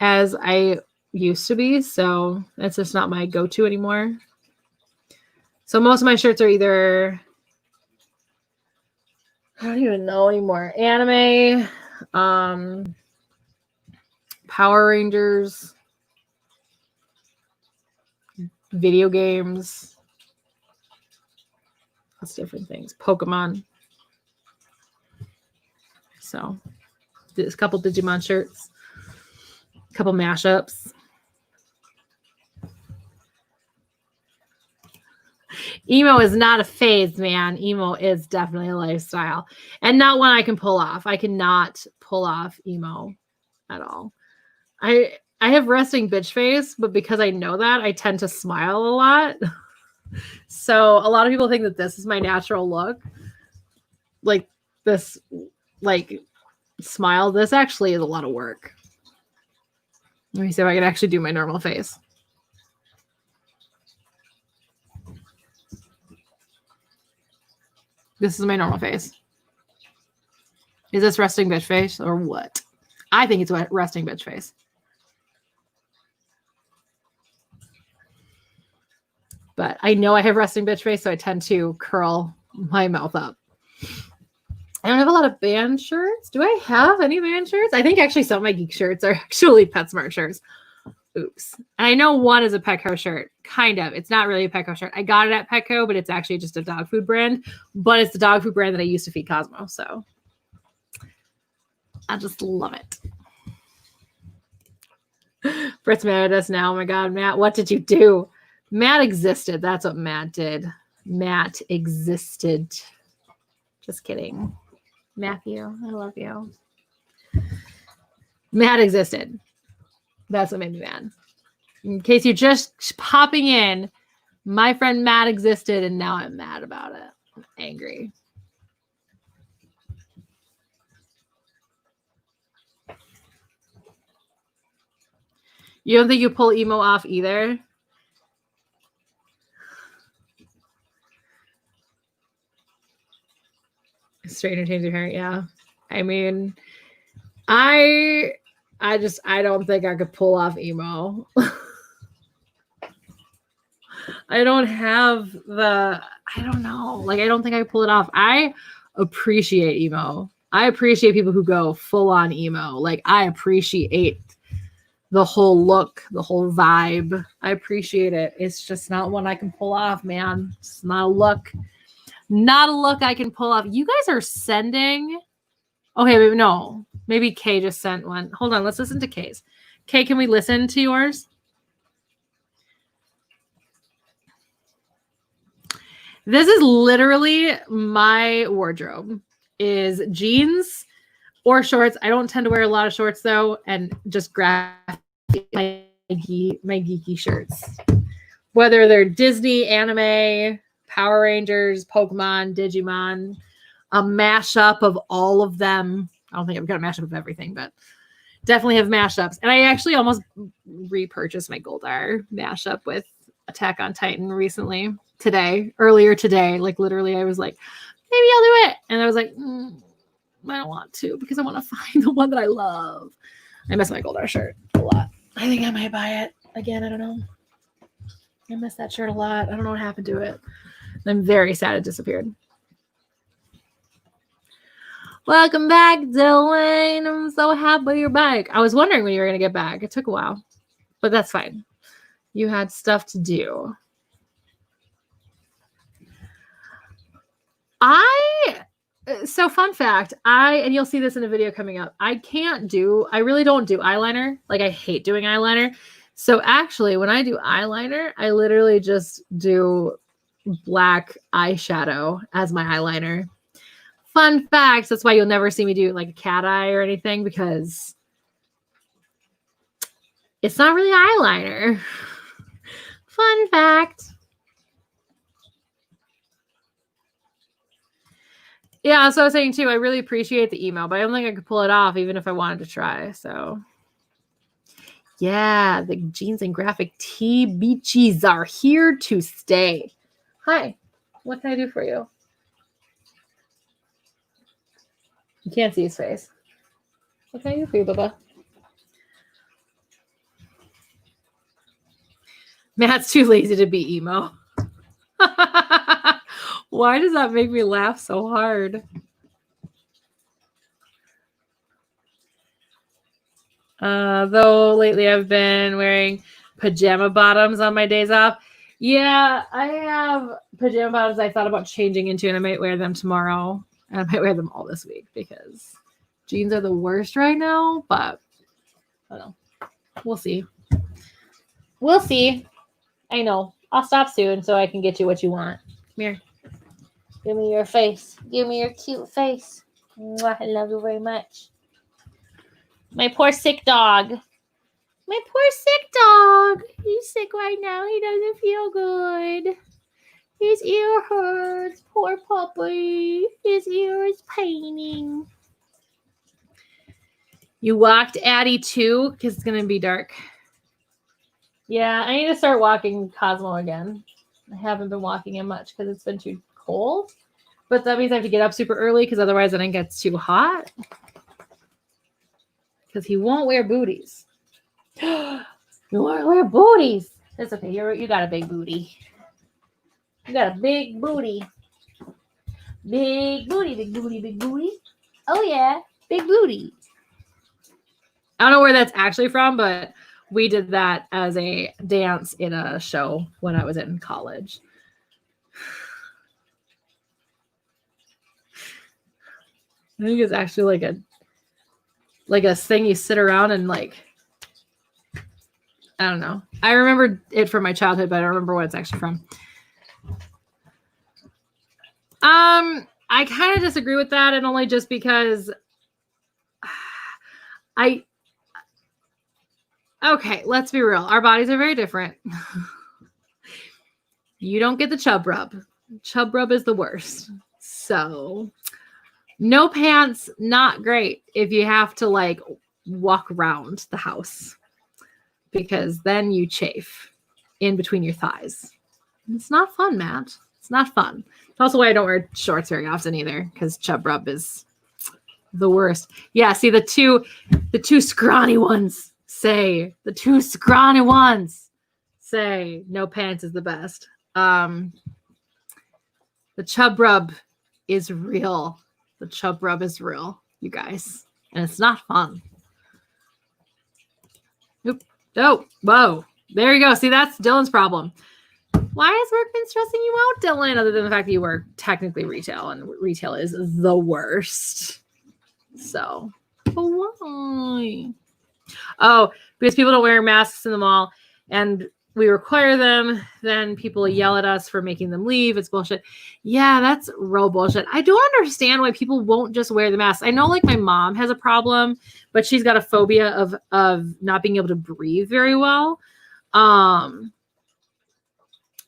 as I used to be. So that's just not my go-to anymore. So most of my shirts are either I don't even know anymore. Anime, Power Rangers, video games. Lots of different things. Pokemon. So, a couple Digimon shirts, a couple mashups. Emo is not a phase, man. Emo is definitely a lifestyle and not one I can pull off. I cannot pull off emo at all. I have resting bitch face, but because I know that, I tend to smile a lot. So a lot of people think that this is my natural look. Like this, like smile. This actually is a lot of work. Let me see if I can actually do my normal face. This is my normal face. Is this resting bitch face or what? I think it's resting bitch face. But I know I have resting bitch face, so I tend to curl my mouth up. I don't have a lot of band shirts. Do I have any band shirts? I think actually some of my geek shirts are actually PetSmart shirts. Oops. And I know one is a Petco shirt. Kind of. It's not really a Petco shirt. I got it at Petco, but it's actually just a dog food brand. But it's the dog food brand that I used to feed Cosmo. So I just love it. Fritz mad at us now. Oh my God, Matt, what did you do? Matt existed. That's what Matt did. Matt existed. Just kidding. Matthew, I love you. Matt existed. That's what made me mad. In case you're just popping in, my friend Matt existed, and now I'm mad about it. I'm angry. You don't think you pull emo off either? Straighten or change your hair, yeah. I mean, I don't think I could pull off emo. I don't have I don't know. Like, I don't think I could pull it off. I appreciate emo. I appreciate people who go full on emo. Like, I appreciate the whole look, the whole vibe. I appreciate it. It's just not one I can pull off, man. It's not a look. Not a look I can pull off. You guys are sending. Okay, maybe no. Maybe Kay just sent one. Hold on, let's listen to Kay's. Kay, can we listen to yours? This is literally my wardrobe. Is jeans or shorts. I don't tend to wear a lot of shorts though, and just grab my geeky shirts. Whether they're Disney, anime, Power Rangers, Pokemon, Digimon, a mashup of all of them. I don't think I've got a mashup of everything, but definitely have mashups. And I actually almost repurchased my Goldar mashup with Attack on Titan recently, earlier today. Like literally I was like, maybe I'll do it. And I was like, I don't want to because I want to find the one that I love. I miss my Goldar shirt a lot. I think I might buy it again. I don't know. I miss that shirt a lot. I don't know what happened to it. I'm very sad it disappeared. Welcome back, Dylan. I'm so happy you're back. I was wondering when you were going to get back. It took a while, but that's fine. You had stuff to do. So fun fact, and you'll see this in a video coming up, I really don't do eyeliner. Like I hate doing eyeliner. So actually when I do eyeliner, I literally just do black eyeshadow as my eyeliner. Fun fact, that's why you'll never see me do like a cat eye or anything because it's not really eyeliner. Fun fact. Yeah, so I was saying too, I really appreciate the email, but I don't think I could pull it off even if I wanted to try. So yeah, the jeans and graphic tee beachies are here to stay. Hi, what can I do for you? You can't see his face. What can I do for you, Bubba? Matt's too lazy to be emo. Why does that make me laugh so hard? Though lately I've been wearing pajama bottoms on my days off. Yeah, I have pajama bottoms I thought about changing into, and I might wear them tomorrow. And I might wear them all this week because jeans are the worst right now, but I don't know. We'll see. We'll see. I know. I'll stop soon so I can get you what you want. Come here. Give me your face. Give me your cute face. Mwah, I love you very much. My poor sick dog. My poor sick dog. He's sick right now. He doesn't feel good. His ear hurts. Poor puppy. His ear is paining. You walked Addie too? Because it's going to be dark. Yeah, I need to start walking Cosmo again. I haven't been walking him much because it's been too cold. But that means I have to get up super early because otherwise then it gets too hot. Because he won't wear booties. You won't wear booties. That's okay. You got a big booty. You got a big booty. Big booty, big booty, big booty. Oh yeah, big booty. I don't know where that's actually from, but we did that as a dance in a show when I was in college. I think it's actually like a thing you sit around and like, I don't know. I remember it from my childhood, but I don't remember what it's actually from. I kind of disagree with that, and only just because okay, let's be real. Our bodies are very different. You don't get the chub rub. Chub rub is the worst. So no pants, not great if you have to like walk around the house because then you chafe in between your thighs. It's not fun, Matt. It's not fun. It's also why I don't wear shorts very often either because chub rub is the worst. Yeah, see the two scrawny ones say no pants is the best. The chub rub is real. The chub rub is real, you guys. And it's not fun. Oop. Oh, whoa. There you go. See, that's Dylan's problem. Why has work been stressing you out, Dylan? Other than the fact that you work technically retail, and retail is the worst. So, why? Oh, because people don't wear masks in the mall, and we require them, then people yell at us for making them leave. It's bullshit. Yeah, that's real bullshit. I don't understand why people won't just wear the mask. I know like my mom has a problem, but she's got a phobia of not being able to breathe very well.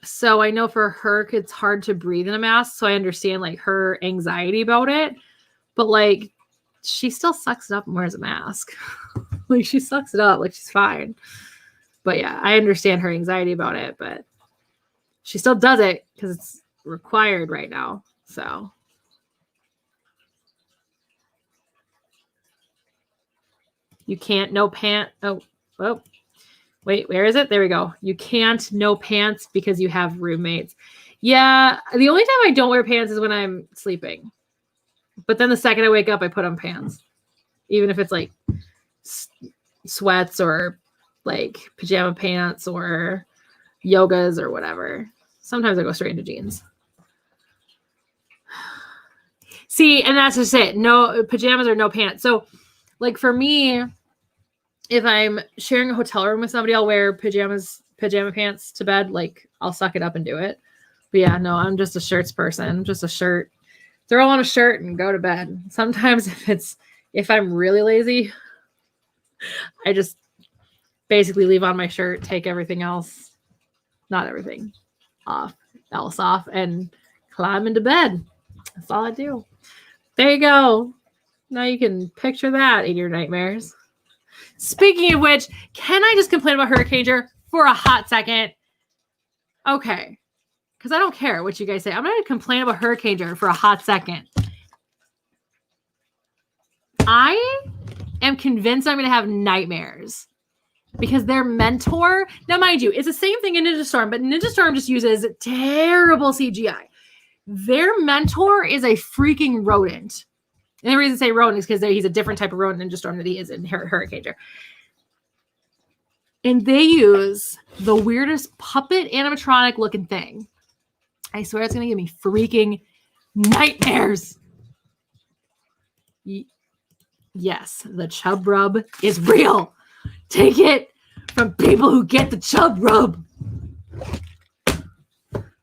So I know for her, it's hard to breathe in a mask. So I understand like her anxiety about it, but like she still sucks it up and wears a mask. Like she sucks it up. Like she's fine. But yeah, I understand her anxiety about it, but she still does it because it's required right now. So. You can't no pant. Oh. Wait, where is it? There we go. You can't no pants because you have roommates. Yeah, the only time I don't wear pants is when I'm sleeping. But then the second I wake up, I put on pants. Even if it's like sweats or like pajama pants or yogas or whatever. Sometimes I go straight into jeans. See, and that's just it. No pajamas or no pants. So like for me, if I'm sharing a hotel room with somebody, I'll wear pajama pants to bed. Like I'll suck it up and do it. But yeah, no, I'm just a shirts person. Just a shirt. Throw on a shirt and go to bed. Sometimes if I'm really lazy, I just basically leave on my shirt, take everything else, not everything else off, and climb into bed. That's all I do. There you go. Now you can picture that in your nightmares. Speaking of which, can I just complain about Hurricaneer for a hot second? Okay. Because I don't care what you guys say. I'm going to complain about Hurricaneer for a hot second. I am convinced I'm going to have nightmares. Because their mentor... Now, mind you, it's the same thing in Ninja Storm, but Ninja Storm just uses terrible CGI. Their mentor is a freaking rodent. And the reason I say rodent is because he's a different type of rodent in Ninja Storm than he is in Hurricaneer. And they use the weirdest puppet animatronic looking thing. I swear it's going to give me freaking nightmares. Yes, the chub rub is real. Take it from people who get the chub rub.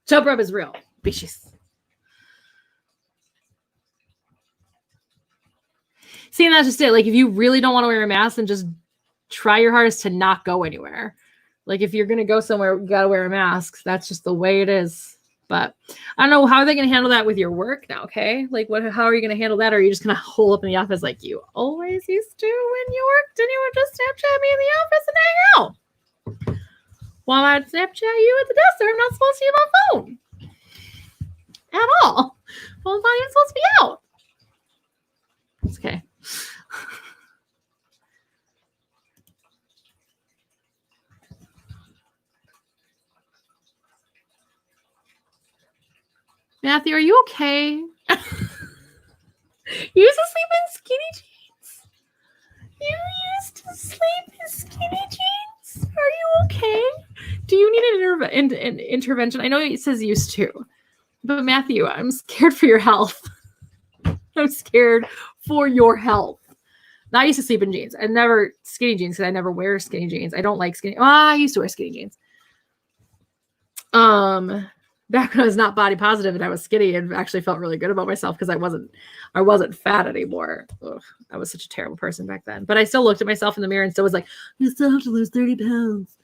Chub rub is real. Bitches. See, and that's just it. Like, if you really don't want to wear a mask, then just try your hardest to not go anywhere. Like, if you're going to go somewhere, you got to wear a mask. That's just the way it is. But I don't know, how are they going to handle that with your work now, okay? Like, how are you going to handle that? Or are you just going to hole up in the office like you always used to when you worked, and you would just Snapchat me in the office and hang out? While I'd Snapchat you at the desk there, I'm not supposed to use my phone. At all. Well, I'm not even supposed to be out. It's okay. Matthew, are you okay? You used to sleep in skinny jeans. You used to sleep in skinny jeans. Are you okay? Do you need an intervention? I know it says used to, but Matthew, I'm scared for your health. I'm scared for your health. I used to sleep in jeans. I never skinny jeans because I never wear skinny jeans. I don't like skinny. I used to wear skinny jeans. Back when I was not body positive and I was skinny and actually felt really good about myself because I wasn't fat anymore. Ugh, I was such a terrible person back then. But I still looked at myself in the mirror and still was like, you still have to lose 30 pounds.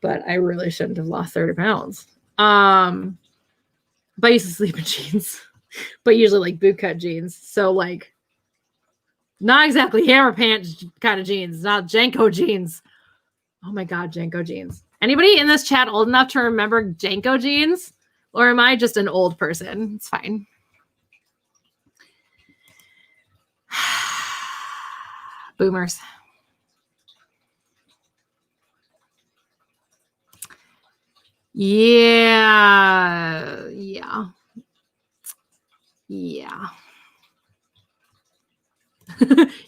But I really shouldn't have lost 30 pounds. But I used to sleep in jeans, but usually like bootcut jeans. So like, not exactly hammer pants kind of jeans, not Janko jeans. Oh my God, Janko jeans. Anybody in this chat old enough to remember Janko jeans? Or am I just an old person? It's fine. Boomers. Yeah.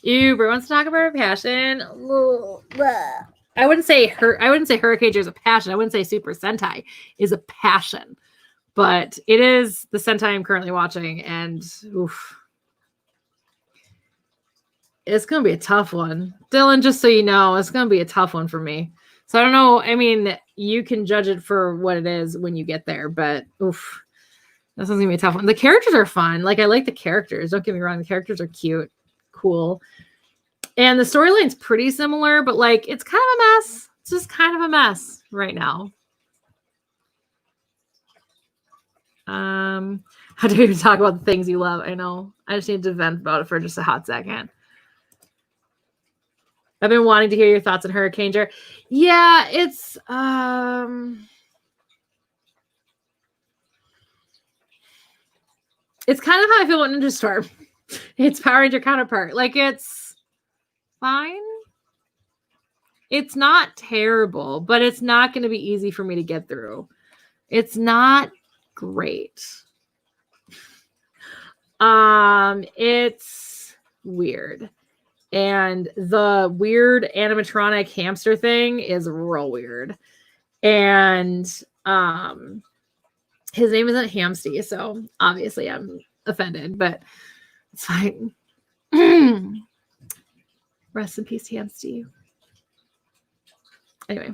Uber wants to talk about her passion. I wouldn't say Hurricane is a passion. I wouldn't say Super Sentai is a passion. But it is the Sentai I'm currently watching, and oof. It's going to be a tough one. Dylan, just so you know, it's going to be a tough one for me. So I don't know. I mean, you can judge it for what it is when you get there, but oof. This one's going to be a tough one. The characters are fun. Like, I like the characters. Don't get me wrong. The characters are cute. Cool. And the storyline's pretty similar, but like, it's kind of a mess. It's just kind of a mess right now. How do you talk about the things you love? I know. I just need to vent about it for just a hot second. I've been wanting to hear your thoughts on Hurricane. Yeah, it's kind of how I feel about Ninja Storm. It's Power Ranger counterpart. Like, it's fine. It's not terrible, but it's not going to be easy for me to get through. It's not great. It's weird. And the weird animatronic hamster thing is real weird. And his name isn't Hamsty, so obviously I'm offended, but it's fine. Rest in peace, Hamsty. Anyway.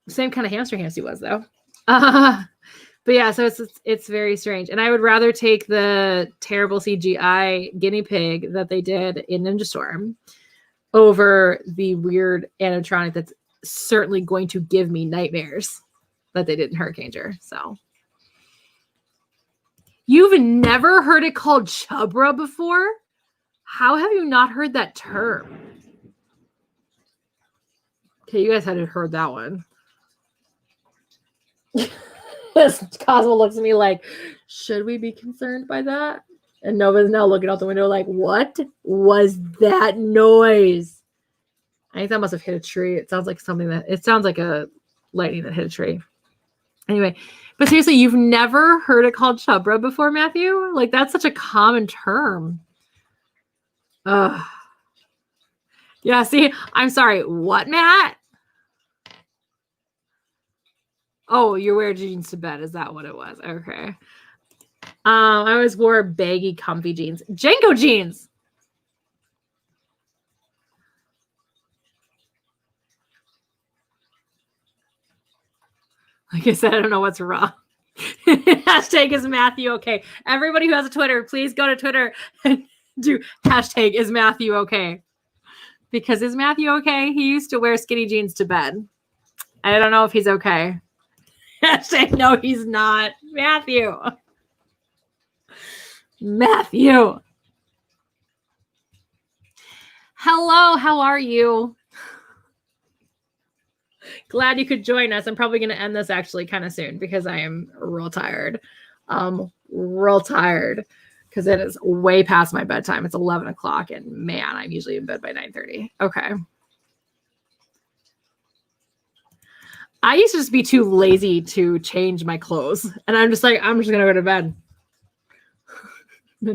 Same kind of hamster Hamsty was, though. But yeah, so it's very strange. And I would rather take the terrible CGI guinea pig that they did in Ninja Storm over the weird animatronic that's certainly going to give me nightmares that they did in Hurricane. So you've never heard it called chubra before? How have you not heard that term? Okay, you guys hadn't heard that one. Cosmo looks at me like, should we be concerned by that? And Nova's now looking out the window like, what was that noise? I think that must have hit a tree. It sounds like a lightning that hit a tree. Anyway, but seriously, you've never heard it called chubra before, Matthew? Like, that's such a common term. Yeah, see, I'm sorry. What, Matt? Oh, you wear jeans to bed. Is that what it was? Okay. I always wore baggy, comfy jeans. Janko jeans. Like I said, I don't know what's wrong. Hashtag is Matthew okay? Everybody who has a Twitter, please go to Twitter and do hashtag is Matthew okay? Because is Matthew okay? He used to wear skinny jeans to bed. I don't know if he's okay. Hashtag no, he's not. Matthew. Matthew. Hello, how are you? Glad you could join us. I'm probably going to end this actually kind of soon because I am real tired. Real tired because it is way past my bedtime. It's 11 o'clock and man, I'm usually in bed by 9:30. Okay. I used to just be too lazy to change my clothes. And I'm just like, I'm just going to go to bed.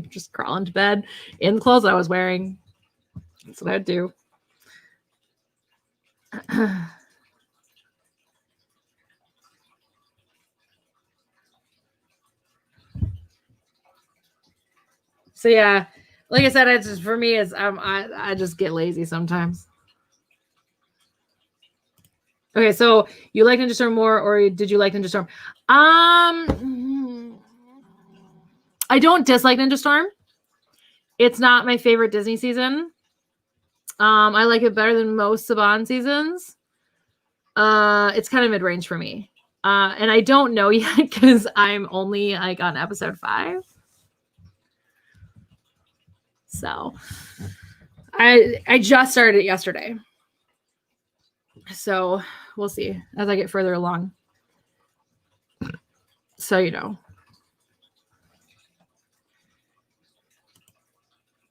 Just crawl into bed in the clothes I was wearing. That's what I'd do. So yeah, like I said, it's just for me is I just get lazy sometimes. Okay, so you like Ninja Storm more, or did you like Ninja Storm? I don't dislike Ninja Storm. It's not my favorite Disney season. I like it better than most Saban seasons. It's kind of mid-range for me. And I don't know yet because I'm only like on episode 5. So I just started it yesterday. So we'll see as I get further along. So, you know.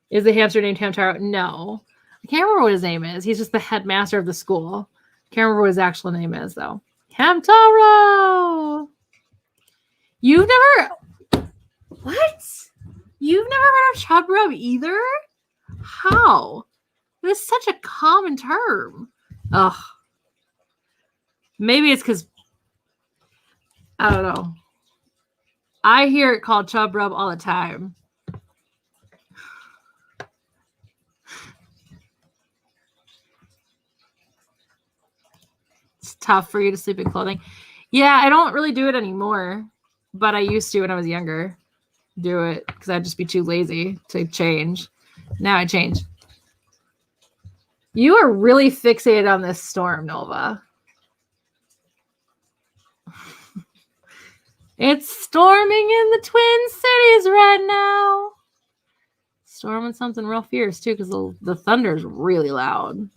Is the hamster named Hamtaro? No. I can't remember what his name is. He's just the headmaster of the school. Can't remember what his actual name is, though. Hamtaro! You've never... What? You've never heard of chub rub either? How? It is such a common term. Ugh. Maybe it's because... I don't know. I hear it called chub rub all the time. It's tough for you to sleep in clothing. Yeah, I don't really do it anymore, but I used to when I was younger. Do it because I'd just be too lazy to change. Now I change. You are really fixated on this storm, Nova. It's storming in the Twin Cities right now. Storming something real fierce too, because the thunder's really loud.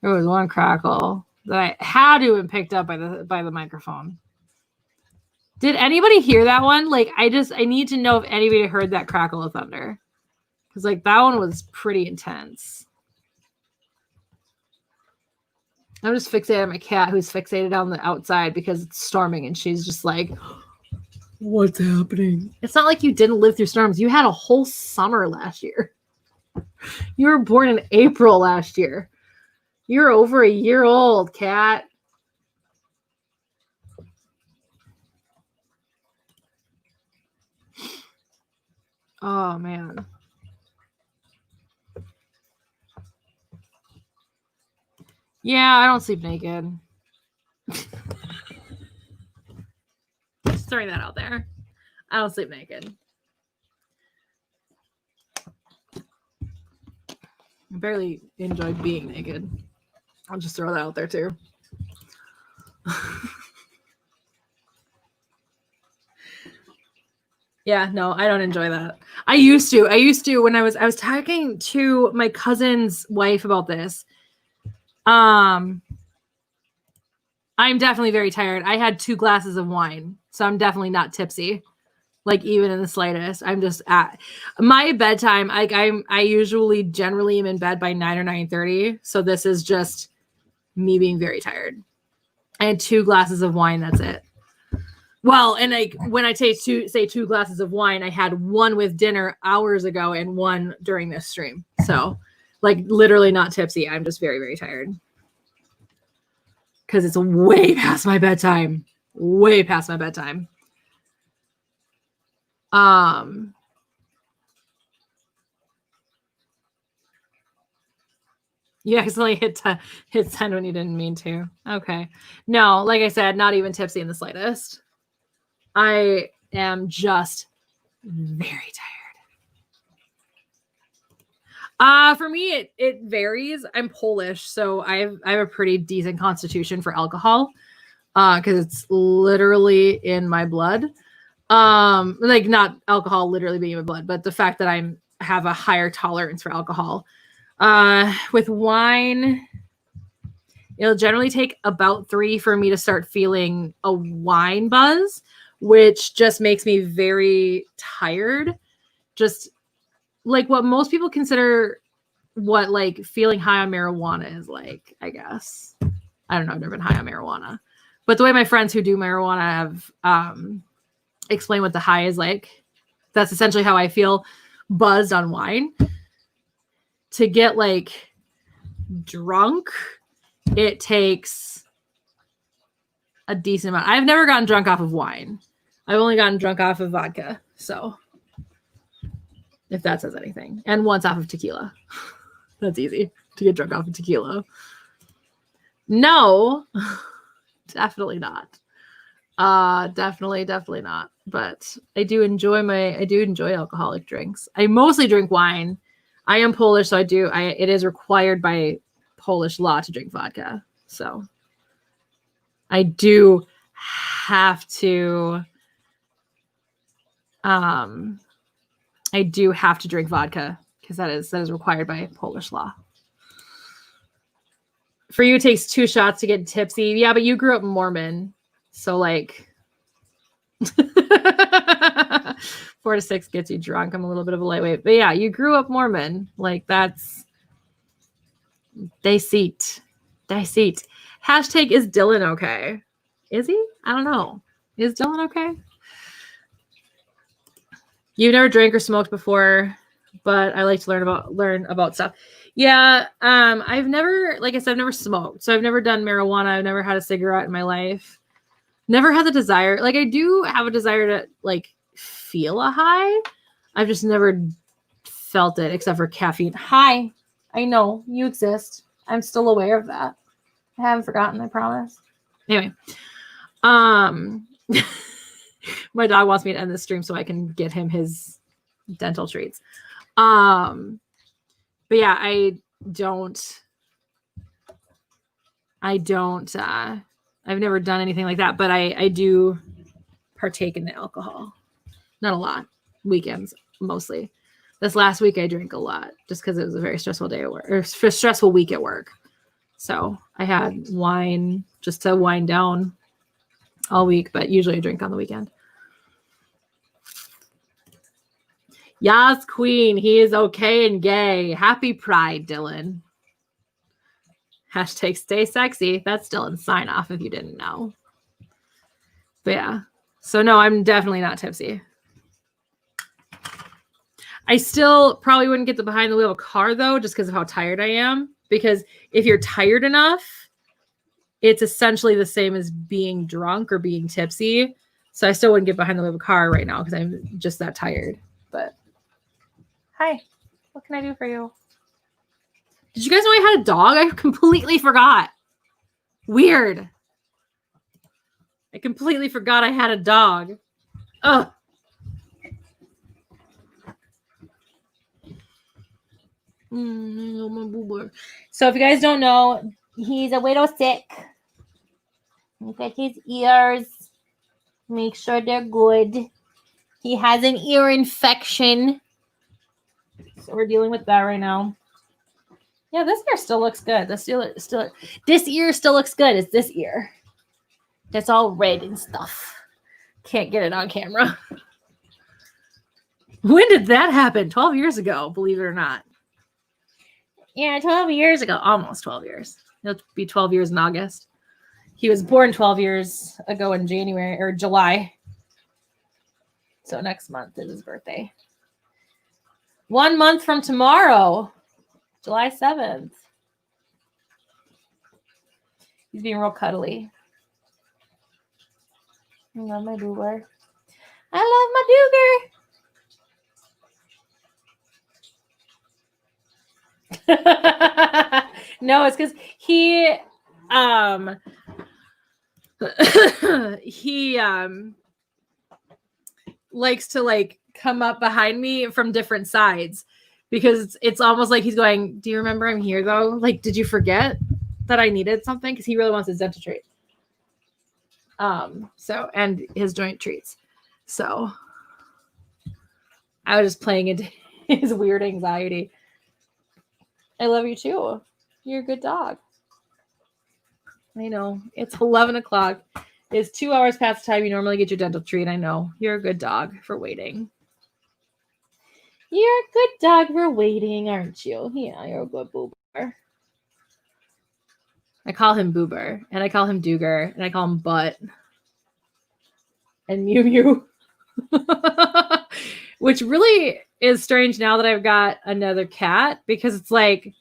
There was one crackle that I had to have picked up by the microphone. Did anybody hear that one? Like, I need to know if anybody heard that crackle of thunder. Because, like, that one was pretty intense. I'm just fixated on my cat who's fixated on the outside because it's storming and she's just like, what's happening? It's not like you didn't live through storms. You had a whole summer last year. You were born in April last year. You're over a year old, cat. Oh, man. Yeah, I don't sleep naked. Just throwing that out there. I don't sleep naked. I barely enjoy being naked. I'll just throw that out there too. Yeah, no, I don't enjoy that. I used to when I was talking to my cousin's wife about this. I'm definitely very tired. I had 2 glasses of wine, so I'm definitely not tipsy, like even in the slightest. I'm just at my bedtime. I usually generally am in bed by 9 or 9:30. So this is just me being very tired. I had 2 glasses of wine. That's it. Well, and when I say 2 glasses of wine, I had one with dinner hours ago and one during this stream. So Like literally not tipsy. I'm just very, very tired. Because it's way past my bedtime. Way past my bedtime. You accidentally hit 10 when you didn't mean to. Okay. No, like I said, not even tipsy in the slightest. I am just very tired. For me, it varies. I'm Polish, so I have a pretty decent constitution for alcohol. Because it's literally in my blood. Like not alcohol literally being in my blood, but the fact that I have a higher tolerance for alcohol. With wine, it'll generally take about 3 for me to start feeling a wine buzz, which just makes me very tired. Just like what most people consider what like feeling high on marijuana is like, I guess. I don't know. I've never been high on marijuana. But the way my friends who do marijuana have explained what the high is like, that's essentially how I feel buzzed on wine. To get like drunk, it takes a decent amount. I've never gotten drunk off of wine. I've only gotten drunk off of vodka. So if that says anything. And once off of tequila. That's easy to get drunk off of tequila. No. Definitely not. Definitely not. But I do enjoy alcoholic drinks. I mostly drink wine. I am Polish, so it is required by Polish law to drink vodka. So I do have to drink vodka because that is required by Polish law. For you, it takes 2 shots to get tipsy. Yeah, but you grew up Mormon. So, like, 4 to 6 gets you drunk. I'm a little bit of a lightweight. But, yeah, you grew up Mormon. Like, that's... They seat. Hashtag, is Dylan okay? Is he? I don't know. Is Dylan okay? You've never drank or smoked before, but I like to learn about stuff. Yeah, I've never, like I said, I've never smoked. So I've never done marijuana. I've never had a cigarette in my life. Never had the desire. Like, I do have a desire to, like, feel a high. I've just never felt it except for caffeine. Hi. I know. You exist. I'm still aware of that. I haven't forgotten, I promise. Anyway. My dog wants me to end this stream so I can get him his dental treats. But yeah, I've never done anything like that, but I do partake in the alcohol. Not a lot. Weekends, mostly. This last week I drank a lot just because it was a very stressful day at work, or stressful week at work. So I had wine just to wind down all week, but usually I drink on the weekend. Yas Queen, he is okay and gay. Happy Pride, Dylan. Hashtag stay sexy. That's Dylan's sign off if you didn't know. But yeah. So no, I'm definitely not tipsy. I still probably wouldn't get the behind the wheel of a car though, just because of how tired I am. Because if you're tired enough, it's essentially the same as being drunk or being tipsy. So I still wouldn't get behind the wheel of a car right now because I'm just that tired. But hi, what can I do for you? Did you guys know I had a dog? I completely forgot. Weird. I completely forgot I had a dog. Ugh. So if you guys don't know, he's a little sick. Look at his ears. Make sure they're good. He has an ear infection. So we're dealing with that right now. Yeah, this ear still looks good. This ear still looks good. It's this ear. That's all red and stuff. Can't get it on camera. When did that happen? 12 years ago, believe it or not. Yeah, 12 years ago. Almost 12 years. It'll be 12 years in August. He was born 12 years ago in January or July. So next month is his birthday. 1 month from tomorrow. July 7th. He's being real cuddly. I love my boober. I love my dooger. No, it's because he he likes to like come up behind me from different sides because it's almost like he's going, do you remember I'm here though? Like, did you forget that I needed something? Because he really wants his dental treat. So, and his joint treats. So I was just playing into his weird anxiety. I love you too. You're a good dog. I know. It's 11 o'clock. It's 2 hours past the time you normally get your dental treat. I know. You're a good dog for waiting. You're a good dog for waiting, aren't you? Yeah, you're a good boober. I call him Boober, and I call him Dooger, and I call him Butt. And Mew Mew. Which really is strange now that I've got another cat, because it's like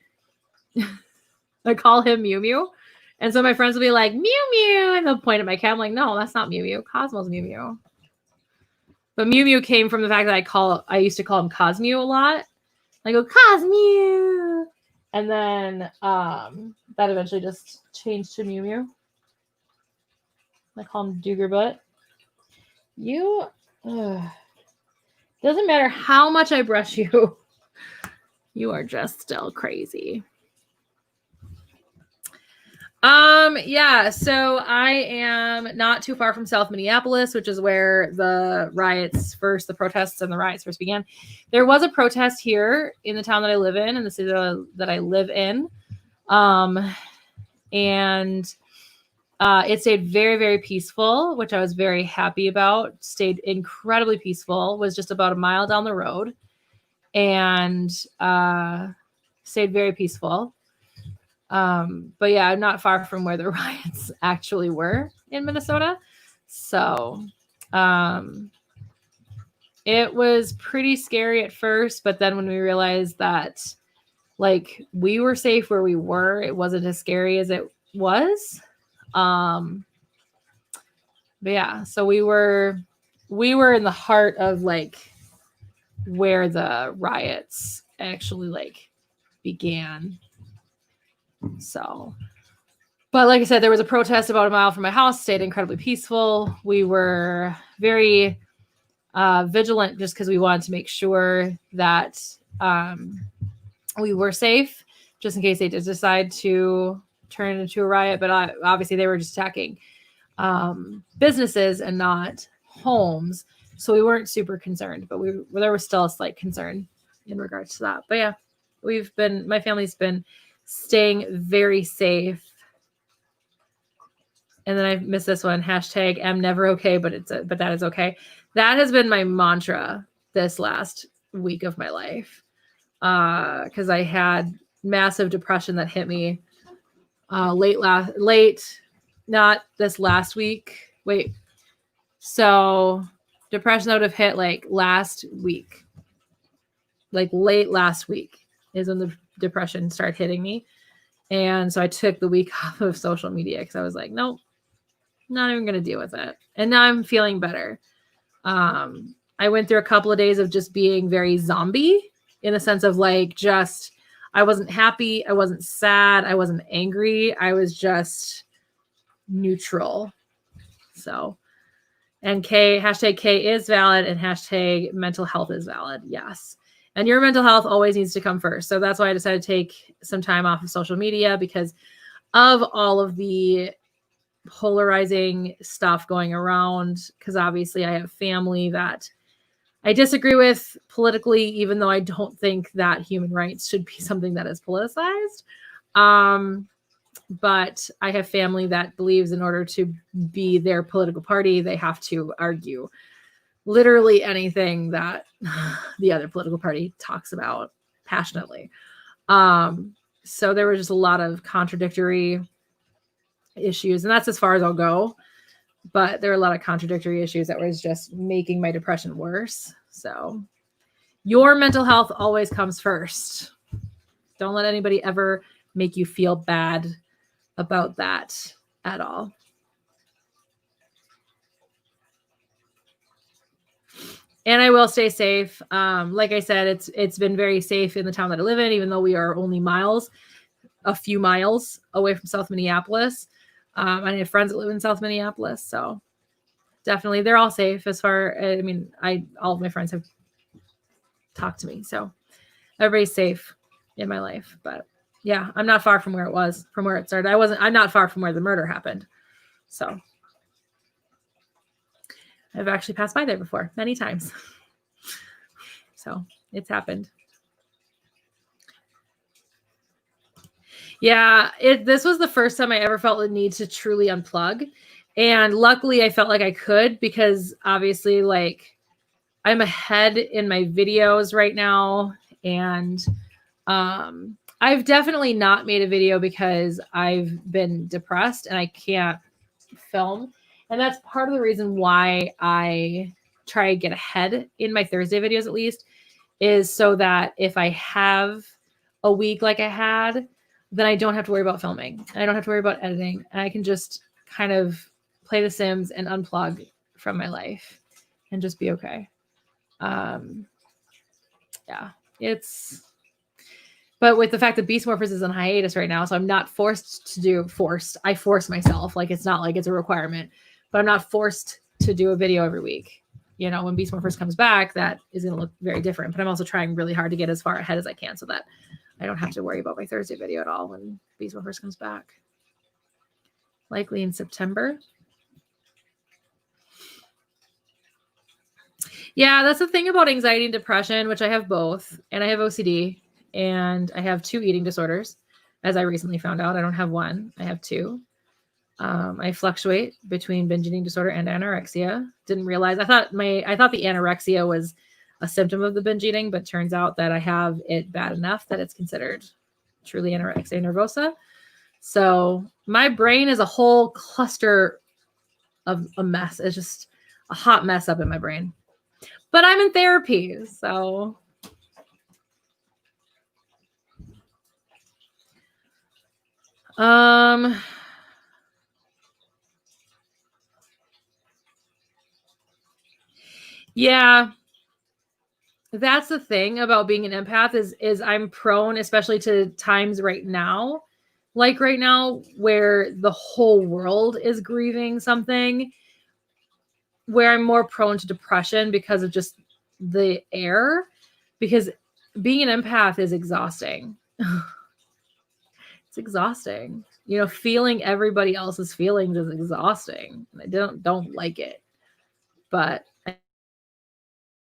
I call him Mew Mew. And so my friends will be like, Mew Mew, and they'll point at my cat. I'm like, no, that's not Mew Mew. Cosmo's Mew Mew. But Mew Mew came from the fact that I used to call him Cosmew a lot. I go, Cosmew. And then that eventually just changed to Mew Mew. I call him Dooger Butt. Doesn't matter how much I brush you, you are just still crazy. Yeah, so I am not too far from South Minneapolis, which is where the protests and the riots first began. There was a protest here in the town that I live in the city that I live in. And it stayed very, very peaceful, which I was very happy about. Stayed incredibly peaceful, was just about a mile down the road, and stayed very peaceful. But yeah, I'm not far from where the riots actually were in Minnesota. So it was pretty scary at first, but then when we realized that like we were safe where we were, it wasn't as scary as it was. But yeah, so we were in the heart of like where the riots actually like began. So, but like I said, there was a protest about a mile from my house, stayed incredibly peaceful. We were very vigilant just because we wanted to make sure that we were safe, just in case they did decide to turn it into a riot. But obviously they were just attacking businesses and not homes. So we weren't super concerned, but there was still a slight concern in regards to that. But yeah, my family's been staying very safe. And then I missed this one, hashtag I'm never okay, but that is okay. That has been my mantra this last week of my life. Because I had massive depression that hit me not this last week. Wait. So depression that would have hit like last week. Like late last week is when the depression started hitting me. And so I took the week off of social media because I was like, nope, not even going to deal with it. And now I'm feeling better. I went through a couple of days of just being very zombie in the sense of like, just, I wasn't happy. I wasn't sad. I wasn't angry. I was just neutral. So, and hashtag K is valid and hashtag mental health is valid. Yes. And your mental health always needs to come first. So that's why I decided to take some time off of social media, because of all of the polarizing stuff going around. Because obviously I have family that I disagree with politically, even though I don't think that human rights should be something that is politicized. But I have family that believes in order to be their political party, they have to argue literally anything that the other political party talks about passionately. So there were just a lot of contradictory issues, and that's as far as I'll go. But there were a lot of contradictory issues that was just making my depression worse. So your mental health always comes first. Don't let anybody ever make you feel bad about that at all. And I will stay safe. Like I said, it's been very safe in the town that I live in, even though we are only a few miles away from South Minneapolis. I have friends that live in South Minneapolis, so definitely they're all safe as far. I mean, all of my friends have talked to me, so everybody's safe in my life. But yeah, I'm not far from where it started. I'm not far from where the murder happened. So I've actually passed by there before many times. So it's happened. Yeah, this was the first time I ever felt the need to truly unplug. And luckily I felt like I could, because obviously, like, I'm ahead in my videos right now. And I've definitely not made a video because I've been depressed and I can't film. And that's part of the reason why I try to get ahead in my Thursday videos, at least, is so that if I have a week like I had, then I don't have to worry about filming. I don't have to worry about editing. And I can just kind of play The Sims and unplug from my life and just be okay. Yeah, but with the fact that Beast Morphers is on hiatus right now, so I'm not I force myself. Like, it's not like it's a requirement, but I'm not forced to do a video every week. You know, when Beast Morphers comes back, that is going to look very different. But I'm also trying really hard to get as far ahead as I can so that I don't have to worry about my Thursday video at all when Beast Morphers comes back. Likely in September. Yeah, that's the thing about anxiety and depression, which I have both. And I have OCD. And I have 2 eating disorders. As I recently found out, I don't have one. I have 2. I fluctuate between binge eating disorder and anorexia. Didn't realize. I thought the anorexia was a symptom of the binge eating, but turns out that I have it bad enough that it's considered truly anorexia nervosa. So my brain is a whole cluster of a mess. It's just a hot mess up in my brain. But I'm in therapy, so yeah, that's the thing about being an empath is I'm prone, especially to times right now, like right now, where the whole world is grieving something, where I'm more prone to depression because of just the air, because being an empath is exhausting. It's exhausting. You know, feeling everybody else's feelings is exhausting. I don't like it. But I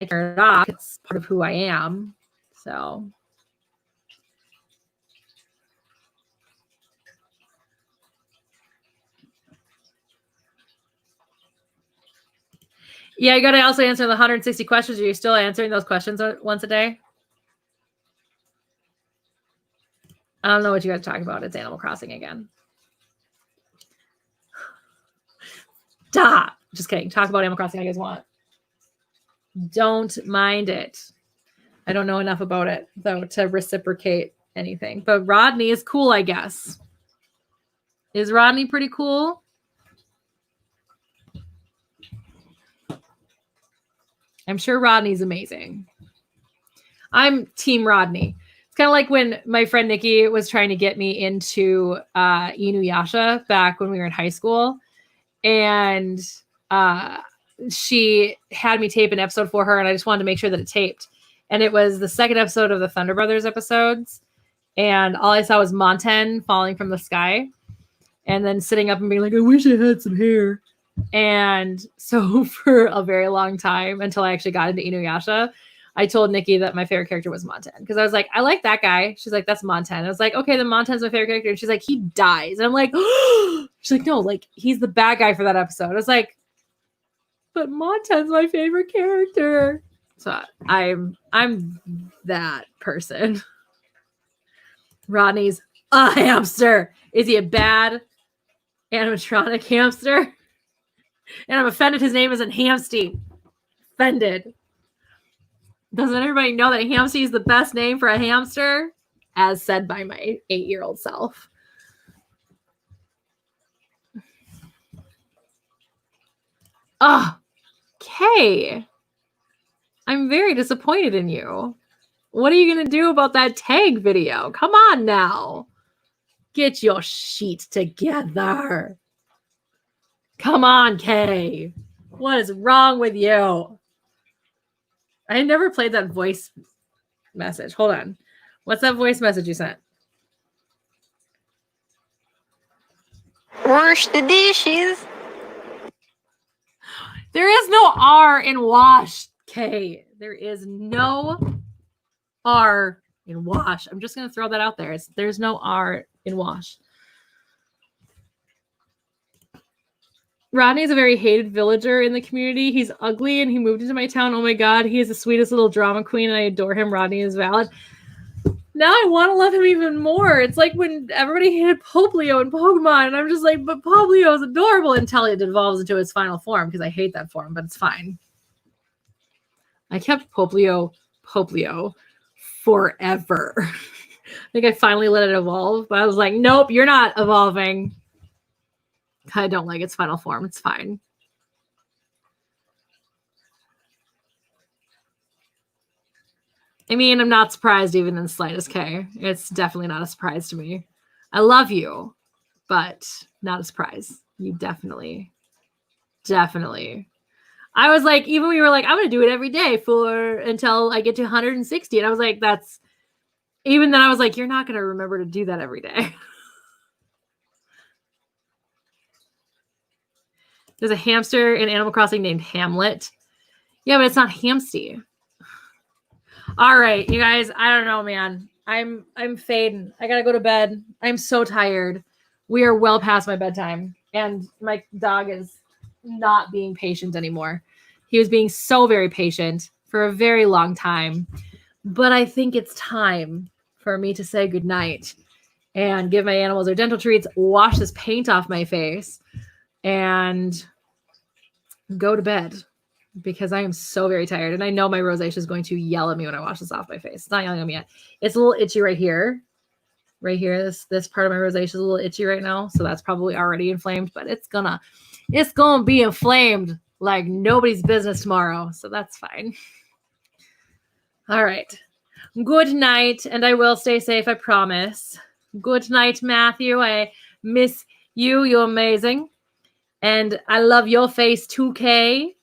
turn it off. It's part of who I am. So yeah, you got to also answer the 160 questions. Are you still answering those questions once a day? I don't know what you guys talk about. It's Animal Crossing again. Stop. Just kidding. Talk about Animal Crossing all you guys want. Don't mind it. I don't know enough about it, though, to reciprocate anything. But Rodney is cool, I guess. Is Rodney pretty cool? I'm sure Rodney's amazing. I'm Team Rodney. It's kind of like when my friend Nikki was trying to get me into Inuyasha back when we were in high school. And she had me tape an episode for her, and I just wanted to make sure that it taped. And it was the second episode of the Thunder Brothers episodes. And all I saw was Monten falling from the sky and then sitting up and being like, I wish I had some hair. And so for a very long time, until I actually got into Inuyasha, I told Nikki that my favorite character was Monten, because I was like, I like that guy. She's like, that's Monten. I was like, okay, then Monten's my favorite character. And she's like, he dies. And I'm like, oh! She's like, no, like, he's the bad guy for that episode. I was like, but Monten's my favorite character. So I'm that person. Rodney's a hamster. Is he a bad animatronic hamster? And I'm offended his name isn't Hamsty. Offended. Doesn't everybody know that Hamsty is the best name for a hamster? as said by my 8-year-old self. Oh, Kay, I'm very disappointed in you. What are you going to do about that tag video? Come on now. Get your sheet together. Come on, Kay. What is wrong with you? I never played that voice message. Hold on. What's that voice message you sent? Wash the dishes. There is no R in wash, Kay. There is no R in wash. I'm just going to throw that out there. There's no R in wash. Rodney's a very hated villager in the community. He's ugly and he moved into my town. Oh my God, he is the sweetest little drama queen and I adore him. Rodney is valid. Now I want to love him even more. It's like when everybody hated Poplio in Pokemon and I'm just like, but Poplio is adorable until it evolves into its final form because I hate that form, but it's fine. I kept Poplio forever. I think I finally let it evolve, but I was like, nope, you're not evolving. I don't like its final form. It's fine. I mean, I'm not surprised even in the slightest, K. It's definitely not a surprise to me. I love you, but not a surprise. You definitely. I was like, even we were like, I'm going to do it every day until I get to 160. And I was like, even then I was like, you're not going to remember to do that every day. There's a hamster in Animal Crossing named Hamlet. Yeah, but it's not Hamsty. All right, you guys, I don't know, man. I'm fading. I got to go to bed. I'm so tired. We are well past my bedtime. And my dog is not being patient anymore. He was being so very patient for a very long time. But I think it's time for me to say goodnight and give my animals their dental treats, wash this paint off my face, and go to bed because I am so very tired. And I know my rosacea is going to yell at me when I wash this off my face. It's not yelling at me yet. It's a little itchy right here. Right here. This part of my rosacea is a little itchy right now. So that's probably already inflamed, but it's gonna be inflamed like nobody's business tomorrow. So that's fine. All right. Good night. And I will stay safe. I promise. Good night, Matthew. I miss you. You're amazing. And I love your face, 2K.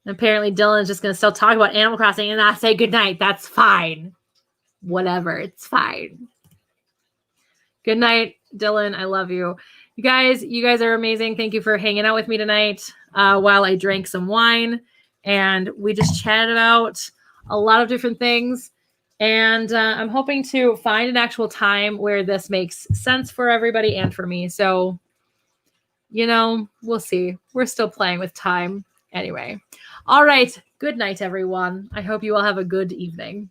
Apparently, Dylan's just going to still talk about Animal Crossing and not say goodnight. That's fine. Whatever. It's fine. Good night, Dylan. I love you. You guys are amazing. Thank you for hanging out with me tonight while I drank some wine. And we just chatted about a lot of different things. And I'm hoping to find an actual time where this makes sense for everybody and for me. So, we'll see. We're still playing with time. Anyway. All right. Good night, everyone. I hope you all have a good evening.